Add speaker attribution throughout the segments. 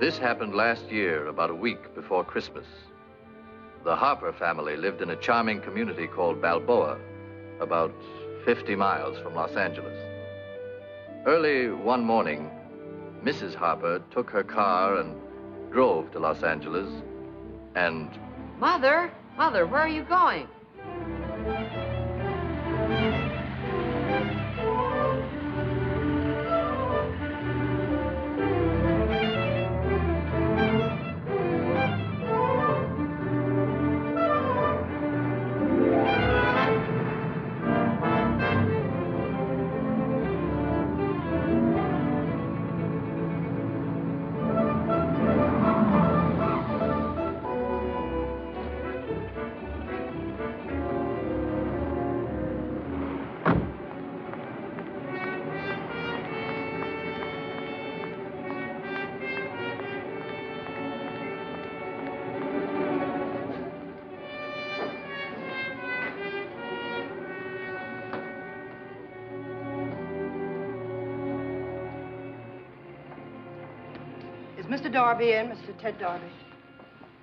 Speaker 1: This happened last year, about a week before Christmas. The Harper family lived in a charming community called Balboa, about 50 miles from Los Angeles. Early one morning, Mrs. Harper took her car and drove to Los Angeles and...
Speaker 2: Mother, where are you going?
Speaker 3: Mr. Darby in, Mr. Ted Darby.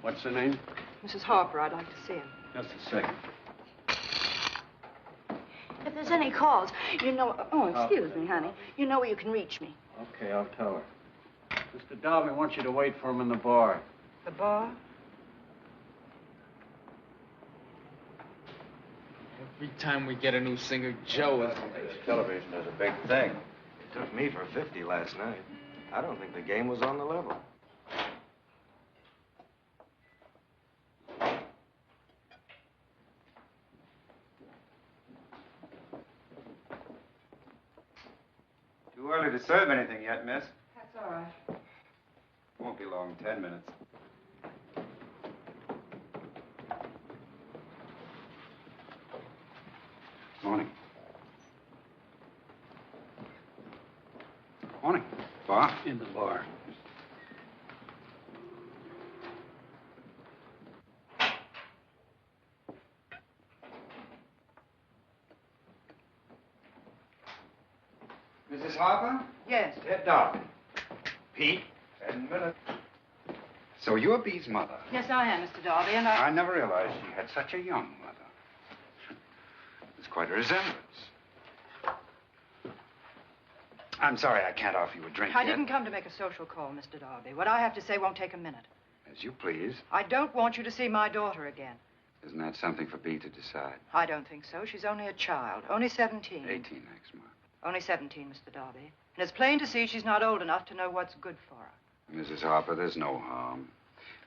Speaker 4: What's the name?
Speaker 3: Mrs. Harper, I'd like to see him.
Speaker 4: Just a second.
Speaker 3: If there's any calls, you know... Oh, excuse me, honey. You know where you can reach me.
Speaker 4: Okay, I'll tell her. Mr. Darby wants you to wait for him in the bar.
Speaker 3: The bar?
Speaker 5: Every time we get a new singer, Joe is...
Speaker 6: Television is a big thing. It took me for 50 last night. I don't think the game was on the level.
Speaker 7: Too early to serve anything yet, miss.
Speaker 3: That's all right.
Speaker 7: Won't be long, 10 minutes. Morning. Morning. Bar?
Speaker 4: In the bar.
Speaker 7: Mrs. Harper?
Speaker 3: Yes.
Speaker 7: Ted Darby. Pete? Ed Bennett. So you're Bee's mother?
Speaker 3: Yes, I am, Mr. Darby, and
Speaker 7: I never realized she had such a young mother. There's quite a resemblance. I'm sorry I can't offer you a drink
Speaker 3: I
Speaker 7: yet.
Speaker 3: didn't come to make a social call, Mr. Darby. What I have to say won't take a minute.
Speaker 7: As you please.
Speaker 3: I don't want you to see my daughter again.
Speaker 7: Isn't that something for Bee to decide?
Speaker 3: I don't think so. She's only a child. Only 17.
Speaker 7: 18 next month.
Speaker 3: Only 17, Mr. Darby. And it's plain to see she's not old enough to know what's good for her.
Speaker 7: Mrs. Harper, there's no harm.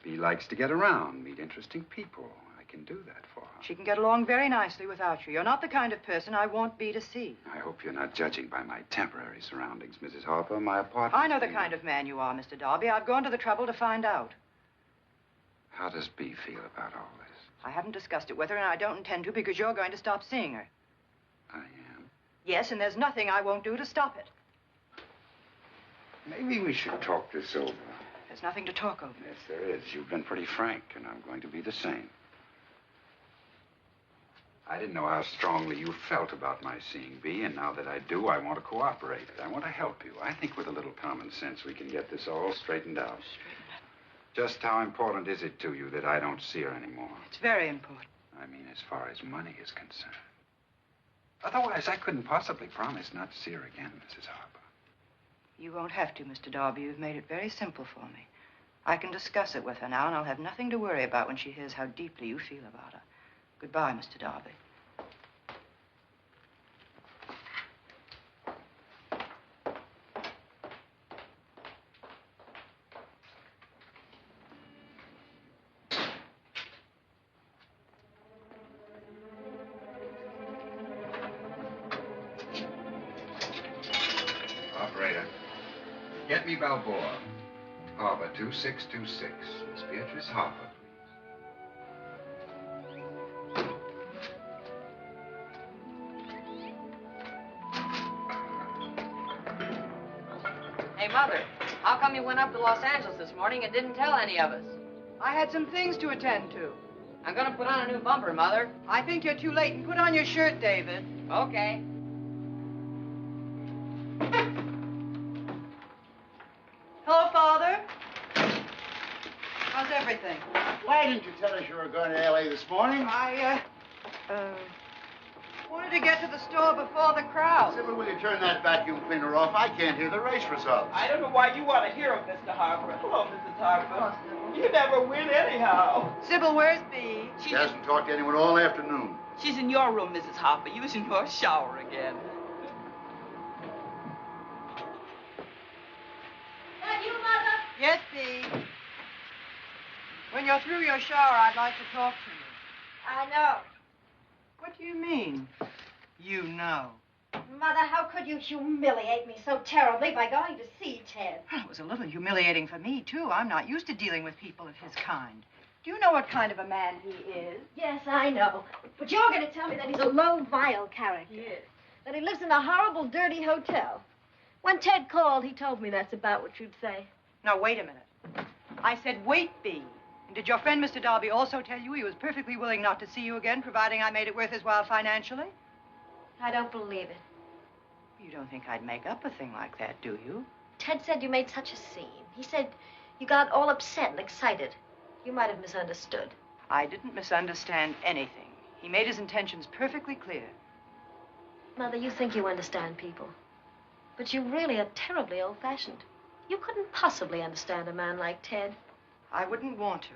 Speaker 7: Bee likes to get around, meet interesting people. I can do that for her.
Speaker 3: She can get along very nicely without you. You're not the kind of person I want Bee to see.
Speaker 7: I hope you're not judging by my temporary surroundings, Mrs. Harper. My apartment...
Speaker 3: I know the kind of man you are, Mr. Darby. I've gone to the trouble to find out.
Speaker 7: How does Bee feel about all this?
Speaker 3: I haven't discussed it with her, and I don't intend to because you're going to stop seeing her.
Speaker 7: I am.
Speaker 3: Yes, and there's nothing I won't do to stop it.
Speaker 7: Maybe we should talk this over.
Speaker 3: There's nothing to talk over.
Speaker 7: Yes, there is. You've been pretty frank, and I'm going to be the same. I didn't know how strongly you felt about my seeing Bee, and now that I do, I want to cooperate. I want to help you. I think with a little common sense, we can get this all straightened out. Just how important is it to you that I don't see her anymore?
Speaker 3: It's very important.
Speaker 7: I mean, as far as money is concerned. Otherwise, I couldn't possibly promise not to see her again, Mrs. Harper.
Speaker 3: You won't have to, Mr. Darby. You've made it very simple for me. I can discuss it with her now, and I'll have nothing to worry about when she hears how deeply you feel about her. Goodbye, Mr. Darby.
Speaker 7: Operator, get me Balboa. Harper 2626. Miss Beatrice Harper,
Speaker 2: Hey, Mother, how come you went up to Los Angeles this morning and didn't tell any of us?
Speaker 3: I had some things to attend to.
Speaker 2: I'm gonna put on a new bumper, Mother.
Speaker 3: I think you're too late. And put on your shirt, David.
Speaker 2: Okay.
Speaker 3: Hello, Father. everything.
Speaker 8: Why didn't you tell us you were going to L.A. this morning?
Speaker 3: I wanted to get to the store before the crowd.
Speaker 8: Sybil, will you turn that vacuum cleaner off? I can't hear the race results.
Speaker 9: I don't know why you want to hear him, Mr. Harper. Hello, Mrs. Harper. You never win anyhow.
Speaker 3: Sybil, where's Bee?
Speaker 8: She hasn't talked to anyone all afternoon.
Speaker 9: She's in your room, Mrs. Harper, using your shower again.
Speaker 2: That you, Mother?
Speaker 3: Yes, Bee. When you're through your shower, I'd like to talk to you.
Speaker 10: I know.
Speaker 3: What do you mean, you know?
Speaker 10: Mother, how could you humiliate me so terribly by going to see Ted?
Speaker 3: Well, it was a little humiliating for me, too. I'm not used to dealing with people of his kind. Do you know what kind of a man he is?
Speaker 10: Yes, I know. But you're going to tell me that he's a low, vile character.
Speaker 3: Yes.
Speaker 10: That he lives in a horrible, dirty hotel. When Ted called, he told me that's about what you'd say.
Speaker 3: Now, wait a minute. I said, wait, Bee. And did your friend, Mr. Darby, also tell you he was perfectly willing not to see you again, providing I made it worth his while financially?
Speaker 10: I don't believe it.
Speaker 3: You don't think I'd make up a thing like that, do you?
Speaker 10: Ted said you made such a scene. He said you got all upset and excited. You might have misunderstood.
Speaker 3: I didn't misunderstand anything. He made his intentions perfectly clear.
Speaker 10: Mother, you think you understand people. But you really are terribly old-fashioned. You couldn't possibly understand a man like Ted.
Speaker 3: I wouldn't want to.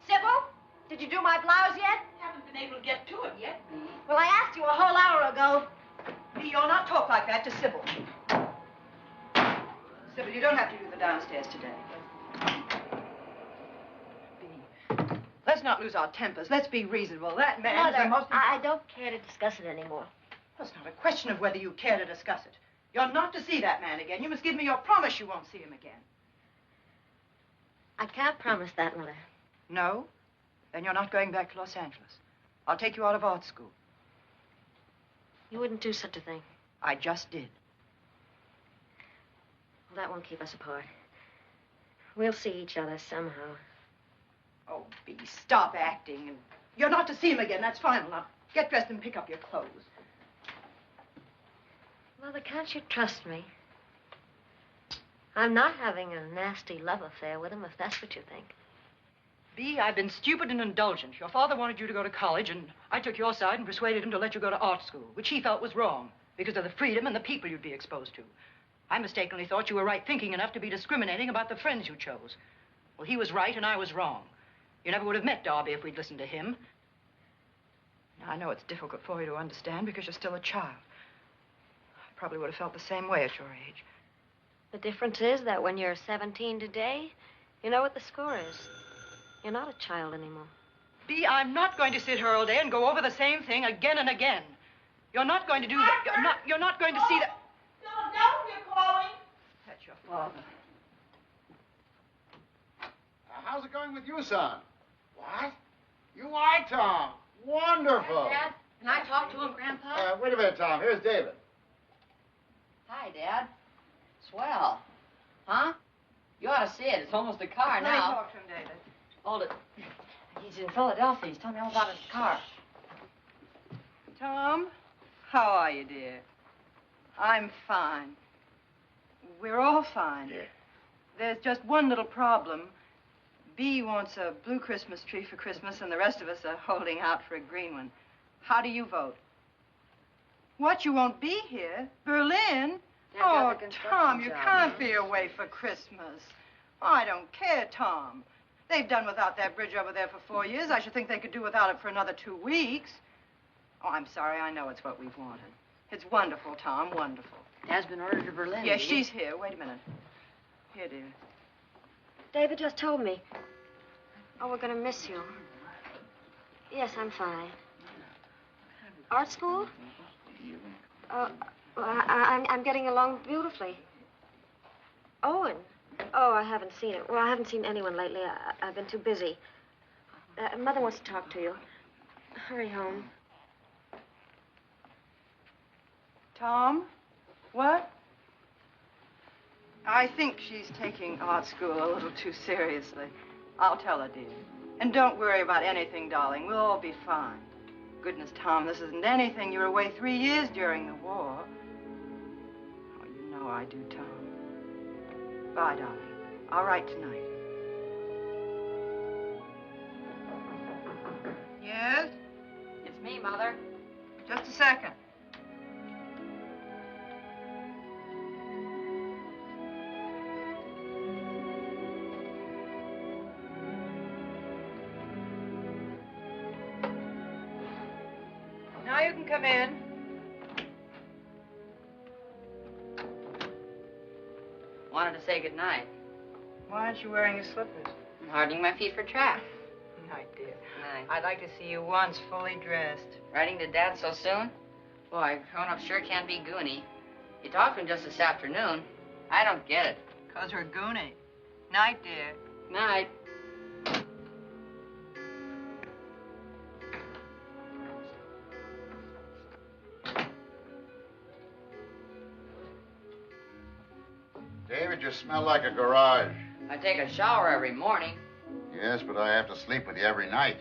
Speaker 10: Sybil, did you do my blouse yet?
Speaker 9: Haven't been able to get to it yet, Bee.
Speaker 10: Well, I asked you a whole hour ago.
Speaker 3: Bee, you'll not talk like that to Sybil. Sybil, you don't have to do the downstairs today. Bee, let's not lose our tempers. Let's be reasonable. That man is the
Speaker 10: Mother,
Speaker 3: most...
Speaker 10: I don't care to discuss it anymore.
Speaker 3: Well, it's not a question of whether you care to discuss it. You're not to see that man again. You must give me your promise you won't see him again.
Speaker 10: I can't promise that, Mother.
Speaker 3: No? Then you're not going back to Los Angeles. I'll take you out of art school.
Speaker 10: You wouldn't do such a thing.
Speaker 3: I just did.
Speaker 10: Well, that won't keep us apart. We'll see each other somehow.
Speaker 3: Oh, Bee, stop acting. And you're not to see him again. That's final. Now, get dressed and pick up your clothes.
Speaker 10: Mother, can't you trust me? I'm not having a nasty love affair with him, if that's what you think.
Speaker 3: Bee, I've been stupid and indulgent. Your father wanted you to go to college, and I took your side and persuaded him to let you go to art school, which he felt was wrong because of the freedom and the people you'd be exposed to. I mistakenly thought you were right-thinking enough to be discriminating about the friends you chose. Well, he was right and I was wrong. You never would have met Darby if we'd listened to him. Now, I know it's difficult for you to understand because you're still a child. I probably would have felt the same way at your age.
Speaker 10: The difference is that when you're 17 today, you know what the score is. You're not a child anymore.
Speaker 3: Bee, I'm not going to sit here all day and go over the same thing again and again. You're not going to do that. You're not going to see that.
Speaker 9: Don't you're calling.
Speaker 3: That's your father.
Speaker 8: How's it going with you, son? What? You are Tom. Wonderful.
Speaker 2: Dad, can I talk to him, Grandpa?
Speaker 8: Wait a minute, Tom. Here's David.
Speaker 2: Hi, Dad. Swell. Huh? You ought to see it. It's almost a car
Speaker 3: Let me
Speaker 2: now.
Speaker 3: talk to him, David.
Speaker 2: Hold it. He's in Philadelphia. He's telling me all about his car.
Speaker 3: Tom, how are you, dear? I'm fine. We're all fine.
Speaker 8: Yeah.
Speaker 3: There's just one little problem. Bee wants a blue Christmas tree for Christmas, and the rest of us are holding out for a green one. How do you vote? What, you won't be here? Berlin?
Speaker 2: Yeah,
Speaker 3: Oh,
Speaker 2: got the construction
Speaker 3: Tom, you
Speaker 2: job,
Speaker 3: can't
Speaker 2: huh?
Speaker 3: be away for Christmas. Oh, I don't care, Tom. They've done without that bridge over there for 4 years. I should think they could do without it for another 2 weeks. Oh, I'm sorry. I know it's what we've wanted. It's wonderful, Tom, wonderful.
Speaker 2: Dad's been ordered to Berlin.
Speaker 3: Yes, she's here. Wait a minute. Here, dear.
Speaker 10: David just told me. Oh, we're going to miss you. Yes, I'm fine. Art school? I'm getting along beautifully. Owen? Oh, I haven't seen it. Well, I haven't seen anyone lately. I've been too busy. Mother wants to talk to you. Hurry home.
Speaker 3: Tom? What? I think she's taking art school a little too seriously. I'll tell her, dear. And don't worry about anything, darling. We'll all be fine. Goodness, Tom, this isn't anything. You were away 3 years during the war. Oh, you know I do, Tom. Bye, darling. I'll write tonight. Yes?
Speaker 2: It's me, Mother.
Speaker 3: Just a second. Now you can come in.
Speaker 2: Wanted to say goodnight.
Speaker 3: Why aren't you wearing your slippers?
Speaker 2: I'm hardening my feet for track.
Speaker 3: Night, dear.
Speaker 2: Night.
Speaker 3: I'd like to see you once fully dressed.
Speaker 2: Writing to Dad so soon? Boy, grown up sure can be goony. You talked to him just this afternoon. I don't get it.
Speaker 3: 'Cause we're goony. Night, dear.
Speaker 2: Night.
Speaker 8: David, you smell like a garage.
Speaker 2: I take a shower every morning.
Speaker 8: Yes, but I have to sleep with you every night.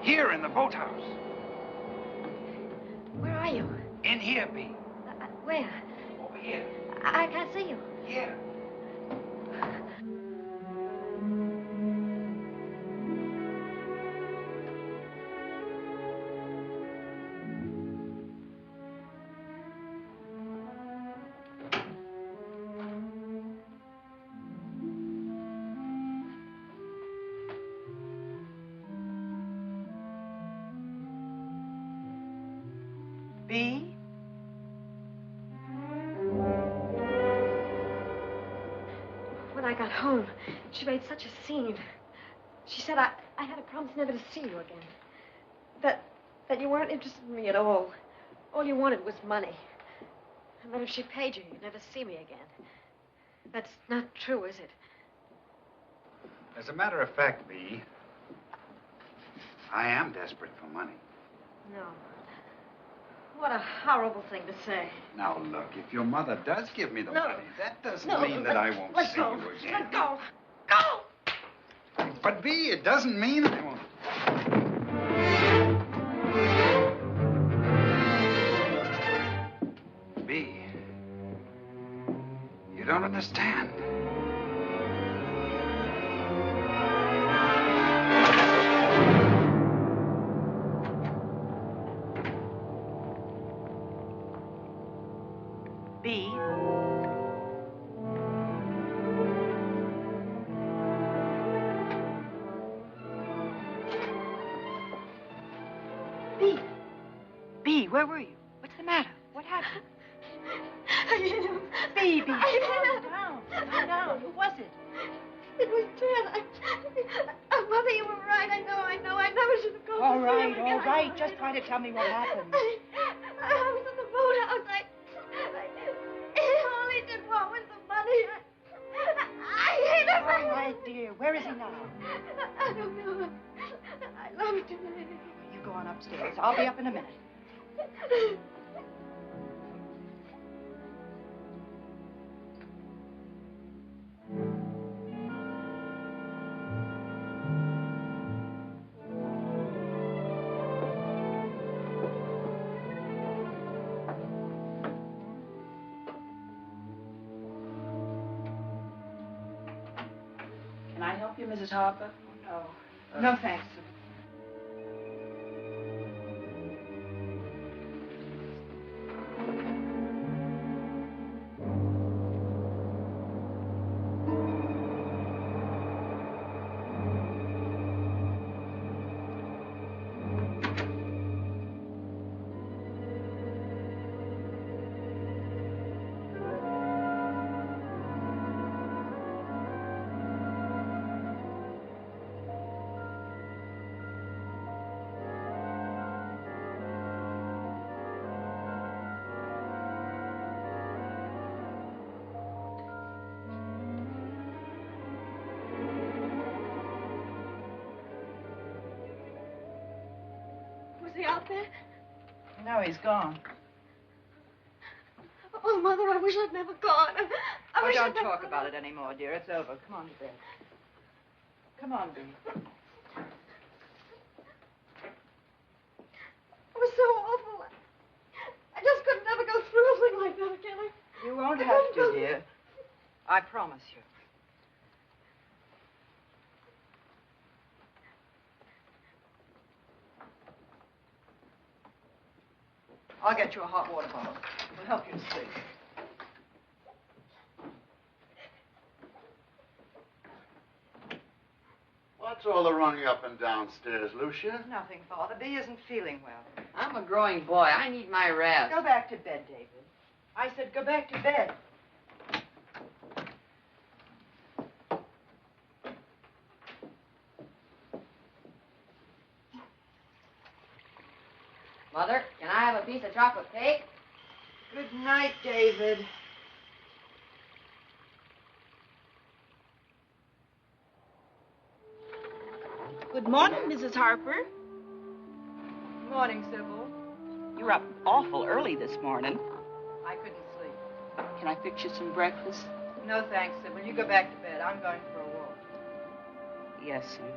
Speaker 7: Here in the boathouse.
Speaker 10: Where are you?
Speaker 7: In here, B.
Speaker 10: Where?
Speaker 7: Over here.
Speaker 10: I can't see you.
Speaker 7: Here.
Speaker 3: B?
Speaker 10: When I got home, she made such a scene. She said I had a promise never to see you again. That you weren't interested in me at all. All you wanted was money. And that if she paid you, you'd never see me again. That's not true, is it?
Speaker 7: As a matter of fact, B, I am desperate for money.
Speaker 10: No. What a horrible thing to say.
Speaker 7: Now, look, if your mother does give me the
Speaker 10: No.
Speaker 7: money, that doesn't
Speaker 10: No,
Speaker 7: mean that I won't
Speaker 10: let
Speaker 7: see
Speaker 10: go.
Speaker 7: you again.
Speaker 10: Let go. Go!
Speaker 7: But, B, it doesn't mean I won't. B, you don't understand.
Speaker 3: B? B? B, where were you? What's the matter? What happened? B, calm down. Calm down. Who was it?
Speaker 10: It was Ted. Mother, you were right. I know. I never should have gone.
Speaker 3: All right. Just try to tell me what happened.
Speaker 10: I was in the boat
Speaker 3: dear? Where is he now?
Speaker 10: I don't know. I lost him.
Speaker 3: You go on upstairs. I'll be up in a minute.
Speaker 11: Can I help you, Mrs. Harper?
Speaker 3: No. No, thanks.
Speaker 10: Was he out there?
Speaker 3: No, he's gone.
Speaker 10: Oh, Mother, I wish I'd never gone. I wish
Speaker 3: Don't
Speaker 10: I'd never
Speaker 3: talk
Speaker 10: gone.
Speaker 3: about it anymore, dear. It's over. Come on to bed. Come on, Bee.
Speaker 10: It was so awful. I just could never go through a thing like that again.
Speaker 3: You won't have to, dear. I promise you. I'll get you a hot water bottle. It'll help you to sleep.
Speaker 8: What's all the running up and downstairs, Lucia?
Speaker 3: Nothing, Father. Bee isn't feeling well.
Speaker 2: I'm a growing boy. I need my rest.
Speaker 3: Go back to bed, David. I said go back to bed.
Speaker 2: Mother, can I have a piece of chocolate cake?
Speaker 3: Good night, David.
Speaker 11: Good morning, Mrs. Harper.
Speaker 3: Morning, Sybil.
Speaker 11: You're up awful early this morning.
Speaker 3: I couldn't sleep.
Speaker 11: Can I fix you some breakfast?
Speaker 3: No, thanks, Sybil. You go back to bed. I'm going for a walk.
Speaker 11: Yes, sir.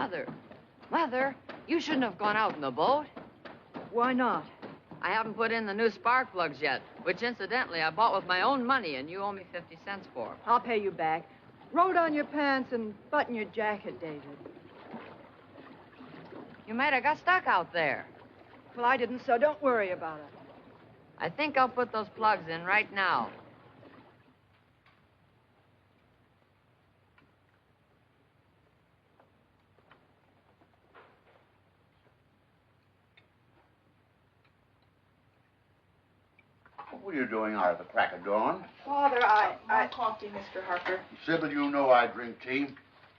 Speaker 2: Mother, Mother, you shouldn't have gone out in the boat.
Speaker 3: Why not?
Speaker 2: I haven't put in the new spark plugs yet, which incidentally I bought with my own money, and you owe me 50 cents for 'em.
Speaker 3: I'll pay you back. Roll down your pants and button your jacket, David.
Speaker 2: You might have got stuck out there.
Speaker 3: Well, I didn't, so don't worry about it.
Speaker 2: I think I'll put those plugs in right now.
Speaker 8: What are you doing out at the crack of dawn?
Speaker 11: Father, I coffee, Mr. Harper.
Speaker 8: Sybil, you know I drink tea.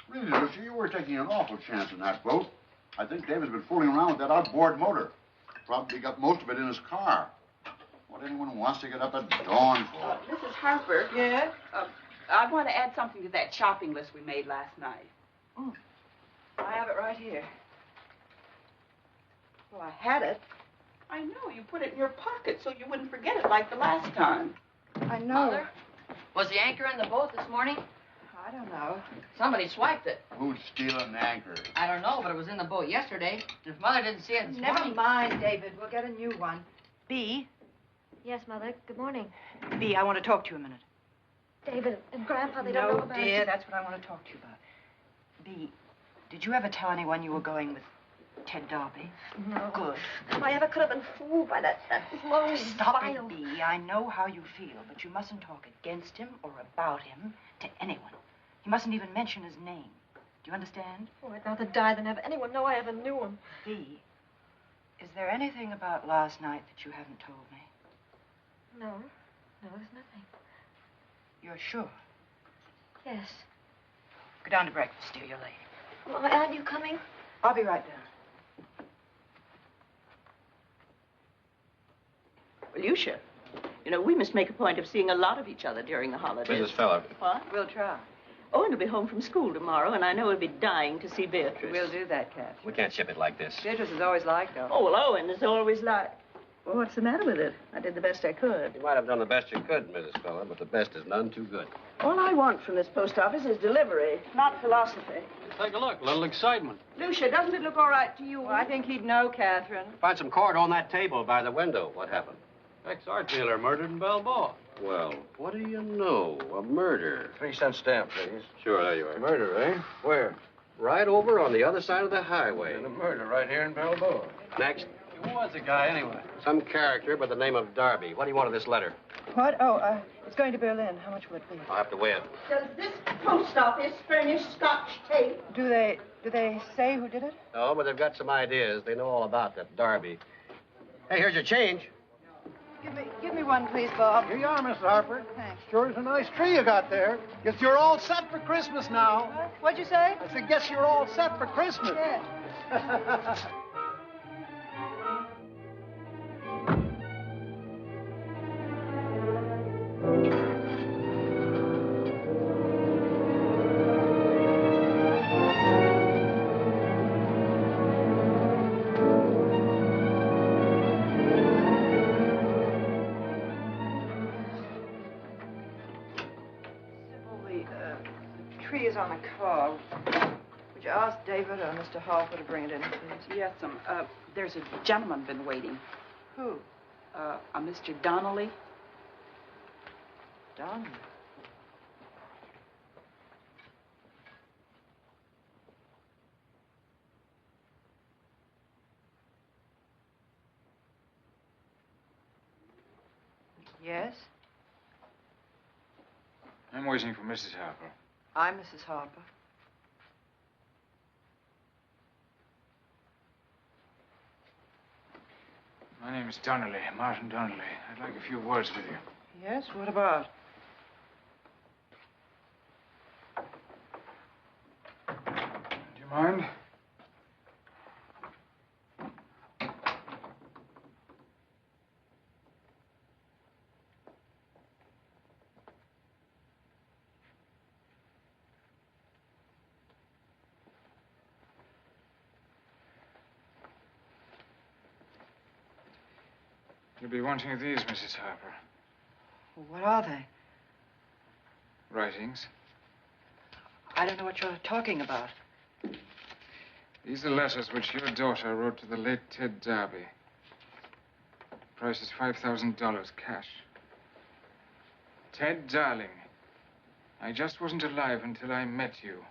Speaker 8: Really, Lucy, you were taking an awful chance in that boat. I think David's been fooling around with that outboard motor. Probably got most of it in his car. What anyone wants to get up at dawn for?
Speaker 11: Mrs. Harper.
Speaker 3: Yes?
Speaker 11: I want to add something to that shopping list we made last night.
Speaker 3: I have it right here. Well, I had it.
Speaker 11: I know. You put it in your pocket so you wouldn't forget it like the last time.
Speaker 3: I know.
Speaker 2: Mother, was the anchor in the boat this morning?
Speaker 3: I don't know.
Speaker 2: Somebody swiped it.
Speaker 8: Who's stealing the anchor?
Speaker 2: I don't know, but it was in the boat yesterday. And if Mother didn't see it this
Speaker 3: Never
Speaker 2: morning...
Speaker 3: mind, David. We'll get a new one. Bee.
Speaker 10: Yes, Mother. Good morning.
Speaker 3: Bee, I want to talk to you a minute.
Speaker 10: David and Grandpa, they don't know
Speaker 3: No,
Speaker 10: about
Speaker 3: dear,
Speaker 10: it.
Speaker 3: that's what I want to talk to you about. Bee, did you ever tell anyone you were going with Ted Darby?
Speaker 10: No.
Speaker 3: Good.
Speaker 10: If I ever could have been fooled by that low,
Speaker 3: Stop
Speaker 10: vile...
Speaker 3: it, Bee. I know how you feel, but you mustn't talk against him or about him to anyone. You mustn't even mention his name. Do you understand?
Speaker 10: Oh, I'd rather die than have anyone know I ever knew him.
Speaker 3: Bee, is there anything about last night that you haven't told me?
Speaker 10: No. No, there's nothing.
Speaker 3: You're sure?
Speaker 10: Yes.
Speaker 3: Go down to breakfast, dear. You're late.
Speaker 10: Mama, aren't you coming?
Speaker 3: I'll be right down.
Speaker 11: Well, Lucia, you know, we must make a point of seeing a lot of each other during the holidays.
Speaker 1: Mrs. Feller.
Speaker 11: What?
Speaker 3: We'll try.
Speaker 11: Owen will be home from school tomorrow, and I know he'll be dying to see Beatrice.
Speaker 3: We'll do that, Kath.
Speaker 12: We can't ship it like this.
Speaker 3: Beatrice is always like that.
Speaker 11: Oh, well, Owen is always like... Well, what's the matter with it? I did the best I could.
Speaker 12: You might have done the best you could, Mrs. Feller, but the best is none too good.
Speaker 11: All I want from this post office is delivery, not philosophy.
Speaker 4: Take a look. A little excitement.
Speaker 11: Lucia, doesn't it look all right to you?
Speaker 3: Well, I think he'd know, Catherine.
Speaker 12: Find some cord on that table by the window. What happened?
Speaker 4: Ex-art dealer murdered in Balboa.
Speaker 12: Well, what do you know? A murder.
Speaker 6: 3-cent stamp, please.
Speaker 12: Sure, there you are.
Speaker 6: Murder, eh? Where?
Speaker 12: Right over on the other side of the highway.
Speaker 6: And a murder right here in Balboa.
Speaker 12: Next,
Speaker 4: Who was the guy, anyway?
Speaker 12: some character by the name of Darby. What do you want of this letter?
Speaker 3: What? Oh, it's going to Berlin. How much will it be?
Speaker 12: I'll have to weigh it.
Speaker 11: Does this post office furnish Scotch tape?
Speaker 3: Do they say who did it?
Speaker 12: No, but they've got some ideas. They know all about that Darby. Hey, here's your change.
Speaker 3: Give me one, please, Bob.
Speaker 8: Here you are, Mr. Harper.
Speaker 3: Thanks.
Speaker 8: Sure is a nice tree you got there. Guess you're all set for Christmas now.
Speaker 3: What'd you say?
Speaker 8: I said, guess you're all set for Christmas.
Speaker 3: Yeah. Tree is on the car. Would you ask David or Mr. Harper to bring it in, please?
Speaker 11: Yes, there's a gentleman been waiting.
Speaker 3: Who?
Speaker 11: A Mr. Donnelly.
Speaker 3: Don. Yes?
Speaker 5: I'm waiting for Mrs. Harper.
Speaker 3: I'm Mrs. Harper.
Speaker 5: My name is Donnelly, Martin Donnelly. I'd like a few words with you.
Speaker 3: Yes? What about?
Speaker 5: Do you mind? You'll be wanting these, Mrs. Harper.
Speaker 3: What are they?
Speaker 5: Writings.
Speaker 3: I don't know what you're talking about.
Speaker 5: These are letters which your daughter wrote to the late Ted Darby. The price is $5,000 cash. Ted, darling, I just wasn't alive until I met you.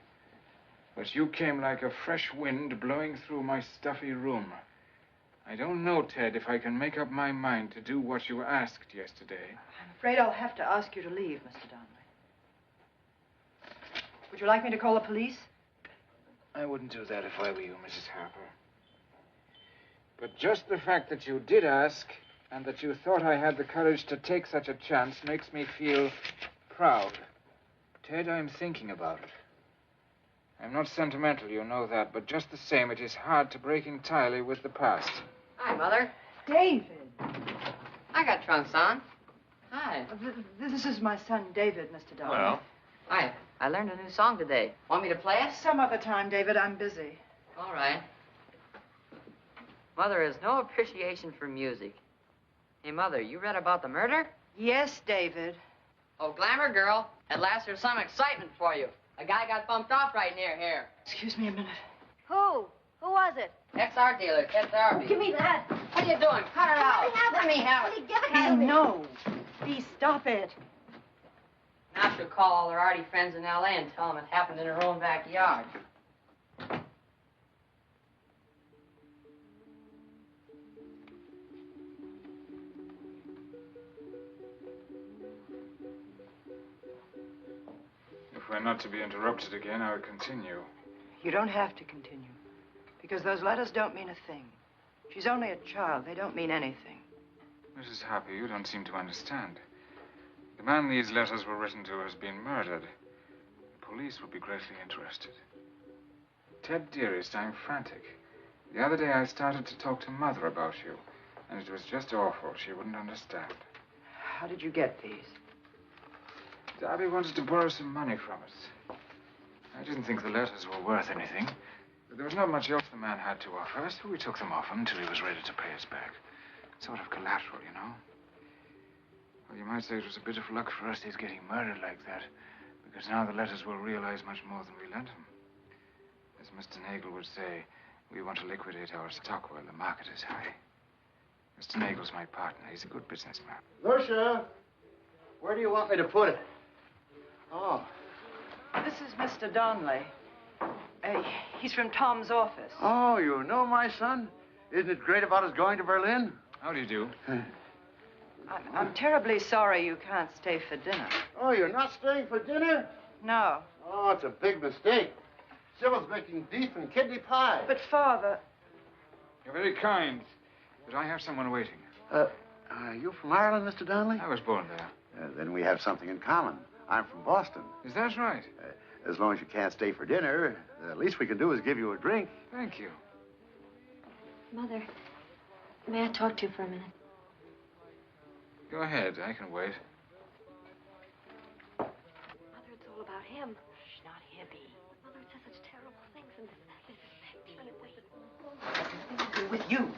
Speaker 5: But you came like a fresh wind blowing through my stuffy room. I don't know, Ted, if I can make up my mind to do what you asked yesterday.
Speaker 3: I'm afraid I'll have to ask you to leave, Mr. Donnelly. Would you like me to call the police?
Speaker 5: I wouldn't do that if I were you, Mrs. Harper. But just the fact that you did ask and that you thought I had the courage to take such a chance makes me feel proud. Ted, I'm thinking about it. I'm not sentimental, you know that, but just the same, it is hard to break entirely with the past.
Speaker 2: Hi, Mother.
Speaker 3: David.
Speaker 2: I got trunks on. Hi.
Speaker 3: This is my son, David, Mr. Donnelly.
Speaker 2: Well. Hi. I learned a new song today. Want me to play it?
Speaker 3: Some other time, David. I'm busy.
Speaker 2: All right. Mother has no appreciation for music. Hey, Mother, you read about the murder?
Speaker 3: Yes, David.
Speaker 2: Oh, glamour girl. At last there's some excitement for you. A guy got bumped off right near here.
Speaker 3: Excuse me a minute.
Speaker 10: Who? Who was it?
Speaker 2: XR dealer, Ted Darby.
Speaker 10: Give me that.
Speaker 2: What are you doing? Cut it out. Let me have it.
Speaker 10: Give it to me.
Speaker 3: No. Please stop it.
Speaker 2: Now she'll call all her arty friends in L.A. and tell them it happened in her own backyard.
Speaker 5: If we're not to be interrupted again, I'll continue.
Speaker 3: You don't have to continue. Because those letters don't mean a thing. She's only a child. They don't mean anything.
Speaker 5: Mrs. Harper, you don't seem to understand. The man these letters were written to has been murdered. The police will be greatly interested. Ted, dearest, I'm frantic. The other day I started to talk to Mother about you, and it was just awful. She wouldn't understand.
Speaker 3: How did you get these?
Speaker 5: Darby wanted to borrow some money from us. I didn't think the letters were worth anything, but there was not much else the man had to offer, so we took them off him until he was ready to pay us back. Sort of collateral, you know. Well, you might say it was a bit of luck for us his getting murdered like that, because now the letters will realize much more than we lent him. As Mr. Nagel would say, we want to liquidate our stock while the market is high. Mr. Nagel's my partner. He's a good businessman.
Speaker 4: Lucia, where do you want me to put it? Oh.
Speaker 3: This is Mr. Donnelly. He's from Tom's office.
Speaker 8: Oh, you know my son? Isn't it great about us going to Berlin?
Speaker 5: How do you do?
Speaker 3: I'm terribly sorry you can't stay for dinner.
Speaker 8: Oh, you're not staying for dinner?
Speaker 3: No.
Speaker 8: Oh, it's a big mistake. Sybil's making beef and kidney pie.
Speaker 3: But, Father...
Speaker 5: You're very kind, but I have someone waiting.
Speaker 8: You from Ireland, Mr. Donnelly?
Speaker 5: I was born there.
Speaker 8: Then we have something in common. I'm from Boston.
Speaker 5: Is that right?
Speaker 8: As long as you can't stay for dinner, the least we can do is give you a drink.
Speaker 5: Thank you.
Speaker 10: Mother, may I talk to you for a minute?
Speaker 5: Go ahead. I can wait.
Speaker 10: Mother, it's all about him. Shh, not hippie. Mother, it says such terrible things in this
Speaker 3: Nothing to do with you.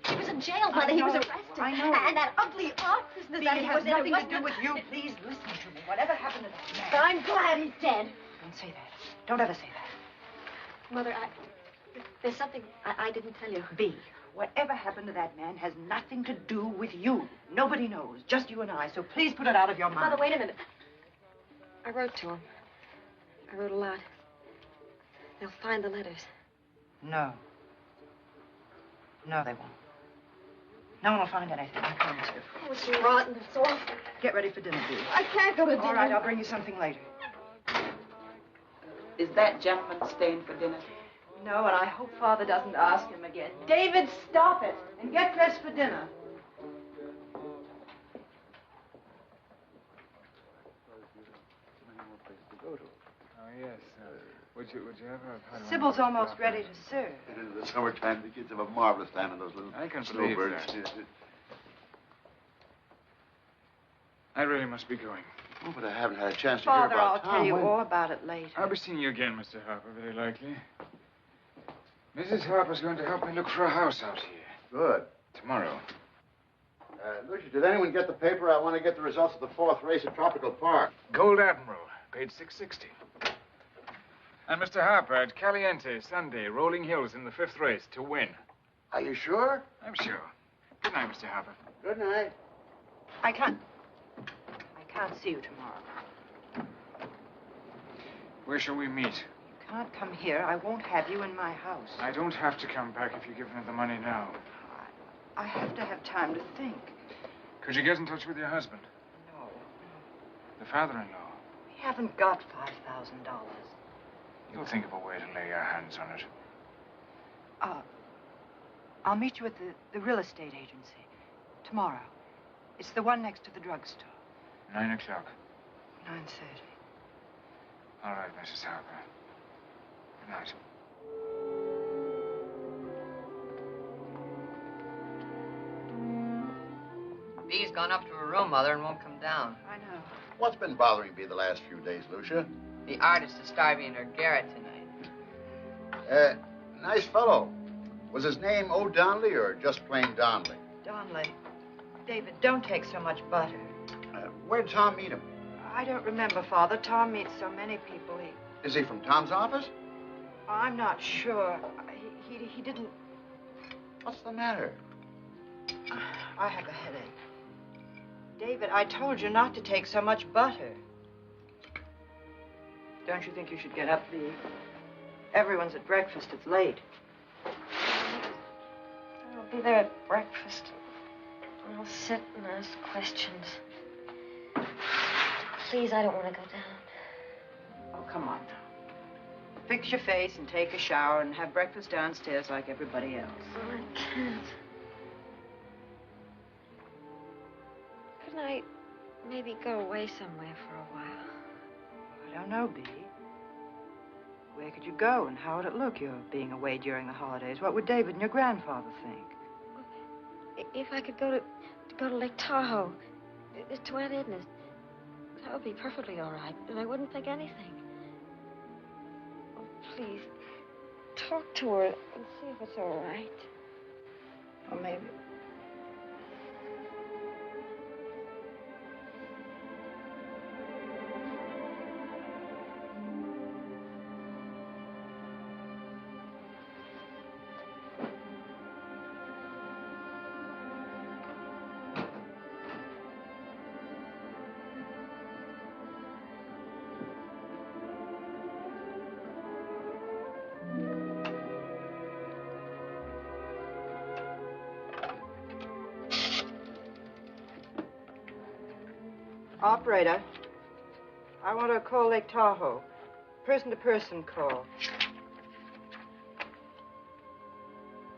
Speaker 10: He was in jail, Mother. He was arrested.
Speaker 3: I know.
Speaker 10: And that ugly art business that
Speaker 3: It
Speaker 10: he
Speaker 3: has
Speaker 10: was in.
Speaker 3: nothing to do with you. Please listen to me. Whatever happened to that man?
Speaker 10: But I'm glad he's dead.
Speaker 3: Don't say that. Don't ever say that.
Speaker 10: Mother, there's something I didn't tell you.
Speaker 3: B, whatever happened to that man has nothing to do with you. Nobody knows. Just you and I. So please put it out of your mind.
Speaker 10: Mother, wait a minute. I wrote to him. I wrote a lot. They'll find the letters.
Speaker 3: No. No, they won't. No one will find anything, I promise you.
Speaker 10: Oh, it's rotten. It's awful.
Speaker 3: Get ready for dinner, dear.
Speaker 10: I can't go to dinner.
Speaker 3: All right, I'll bring you something later.
Speaker 11: Is that gentleman staying for dinner?
Speaker 3: No, and I hope Father doesn't ask him again. David, stop it and get dressed for dinner.
Speaker 5: Oh, yes. Would you ever have had
Speaker 3: Sybil's almost ready to serve.
Speaker 8: In the summertime, the kids have a marvelous time in those little
Speaker 5: I can believe
Speaker 8: snowbirds.
Speaker 5: that. I really must be going.
Speaker 8: Oh, but I haven't had a chance to
Speaker 3: Father,
Speaker 8: hear
Speaker 3: I'll
Speaker 8: about
Speaker 3: tell you
Speaker 8: Tom.
Speaker 3: all about it later.
Speaker 5: I'll be seeing you again, Mr. Harper, very likely. Mrs. Harper's going to help me look for a house out here.
Speaker 8: Good.
Speaker 5: Tomorrow.
Speaker 8: Lucia, did anyone get the paper? I want to get the results of the 4th race at Tropical Park.
Speaker 5: Gold Admiral, paid $6.60. And Mr. Harper at Caliente, Sunday, Rolling Hills in the 5th race to win.
Speaker 8: Are you sure?
Speaker 5: I'm sure. Good night, Mr. Harper.
Speaker 8: Good night.
Speaker 3: I can't see you tomorrow.
Speaker 5: Where shall we meet?
Speaker 3: You can't come here. I won't have you in my house.
Speaker 5: I don't have to come back if you give me the money now.
Speaker 3: I have to have time to think.
Speaker 5: Could you get in touch with your husband?
Speaker 3: No.
Speaker 5: The father-in-law?
Speaker 3: We haven't got $5,000.
Speaker 5: You'll think of a way to lay your hands on it.
Speaker 3: I'll meet you at the real estate agency tomorrow. It's the one next to the drugstore.
Speaker 5: 9 o'clock.
Speaker 3: 9:30.
Speaker 5: All right, Mrs. Harper. Good night.
Speaker 2: Bee's gone up to her room, Mother, and won't come down.
Speaker 3: I know.
Speaker 8: What's been bothering Bee the last few days, Lucia?
Speaker 2: The artist is starving in her garret tonight.
Speaker 8: Nice fellow. Was his name O'Donnelly or just plain Donnelly?
Speaker 3: Donnelly. David, don't take so much butter.
Speaker 8: Where'd Tom meet him?
Speaker 3: I don't remember, Father. Tom meets so many people.
Speaker 8: Is he from Tom's office?
Speaker 3: I'm not sure. He didn't...
Speaker 8: What's the matter?
Speaker 3: I have a headache. David, I told you not to take so much butter. Don't you think you should get up, Bee? Everyone's at breakfast. It's late.
Speaker 10: I'll be there at breakfast. I'll sit and ask questions. Please, I don't want to go down.
Speaker 3: Oh, come on now. Fix your face and take a shower and have breakfast downstairs like everybody else.
Speaker 10: Oh, I can't. Couldn't I maybe go away somewhere for a while?
Speaker 3: I don't know, Bee. Where could you go and how would it look, your being away during the holidays? What would David and your grandfather think?
Speaker 10: If I could go to Lake Tahoe, to Aunt Edna's, that would be perfectly all right, and I wouldn't think anything. Oh, please, talk to her and see if it's all right.
Speaker 3: Or maybe... Operator, I want to call Lake Tahoe. Person-to-person call.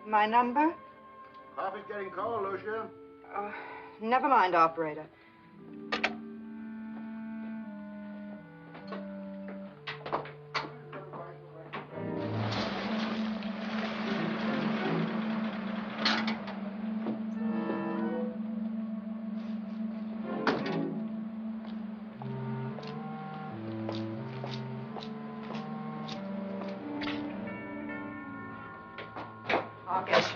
Speaker 3: My number?
Speaker 8: Coffee's getting cold, Lucia.
Speaker 3: Never mind, operator. I'll get you.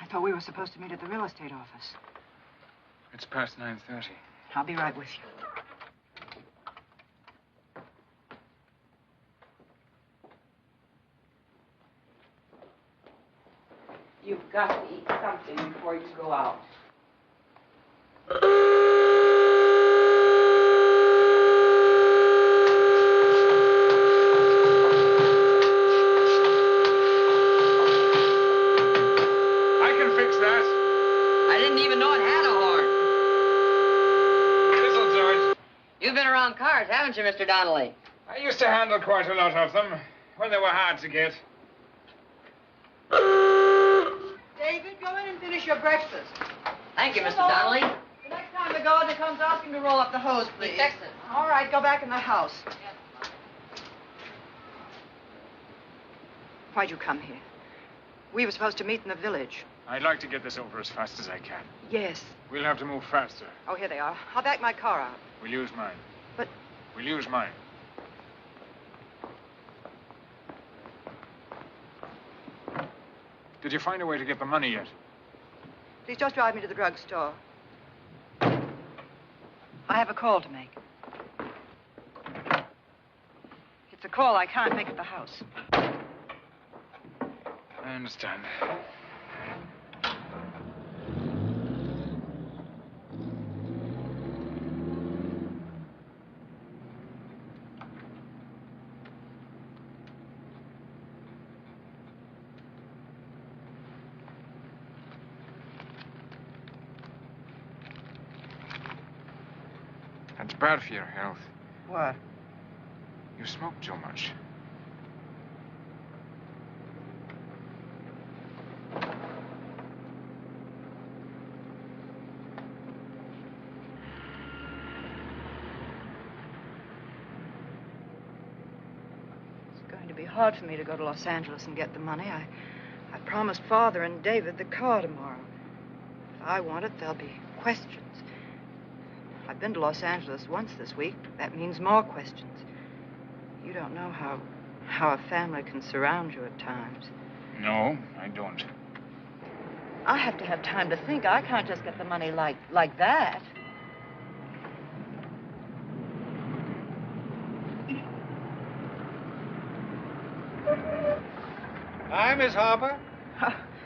Speaker 3: I thought we were supposed to meet at the real estate office.
Speaker 5: It's past 9:30.
Speaker 3: I'll be right with you.
Speaker 11: You've got to eat something before you go out.
Speaker 2: I didn't even know it had a horn.
Speaker 5: This'll do it.
Speaker 2: You've been around cars, haven't you, Mr. Donnelly?
Speaker 5: I used to handle quite a lot of them when they were hard to get.
Speaker 3: David, go in and finish your breakfast.
Speaker 2: Thank you, Mr. Donnelly.
Speaker 3: The next time the gardener comes, ask him to roll up the hose, please.
Speaker 2: Fix it.
Speaker 3: All right, go back in the house. Why'd you come here? We were supposed to meet in the village.
Speaker 5: I'd like to get this over as fast as I can.
Speaker 3: Yes.
Speaker 5: We'll have to move faster.
Speaker 3: Oh, here they are. I'll back my car out.
Speaker 5: We'll use mine.
Speaker 3: But...
Speaker 5: We'll use mine. Did you find a way to get the money yet?
Speaker 3: Please just drive me to the drugstore. I have a call to make. It's a call I can't make at the house.
Speaker 5: I understand. It's bad for your health.
Speaker 3: What?
Speaker 5: You smoke too much.
Speaker 3: It's going to be hard for me to go to Los Angeles and get the money. I promised Father and David the car tomorrow. If I want it, there'll be questions. I've been to Los Angeles once this week. That means more questions. You don't know how a family can surround you at times.
Speaker 5: No, I don't.
Speaker 3: I have to have time to think. I can't just get the money like that.
Speaker 4: Hi, Miss Harper.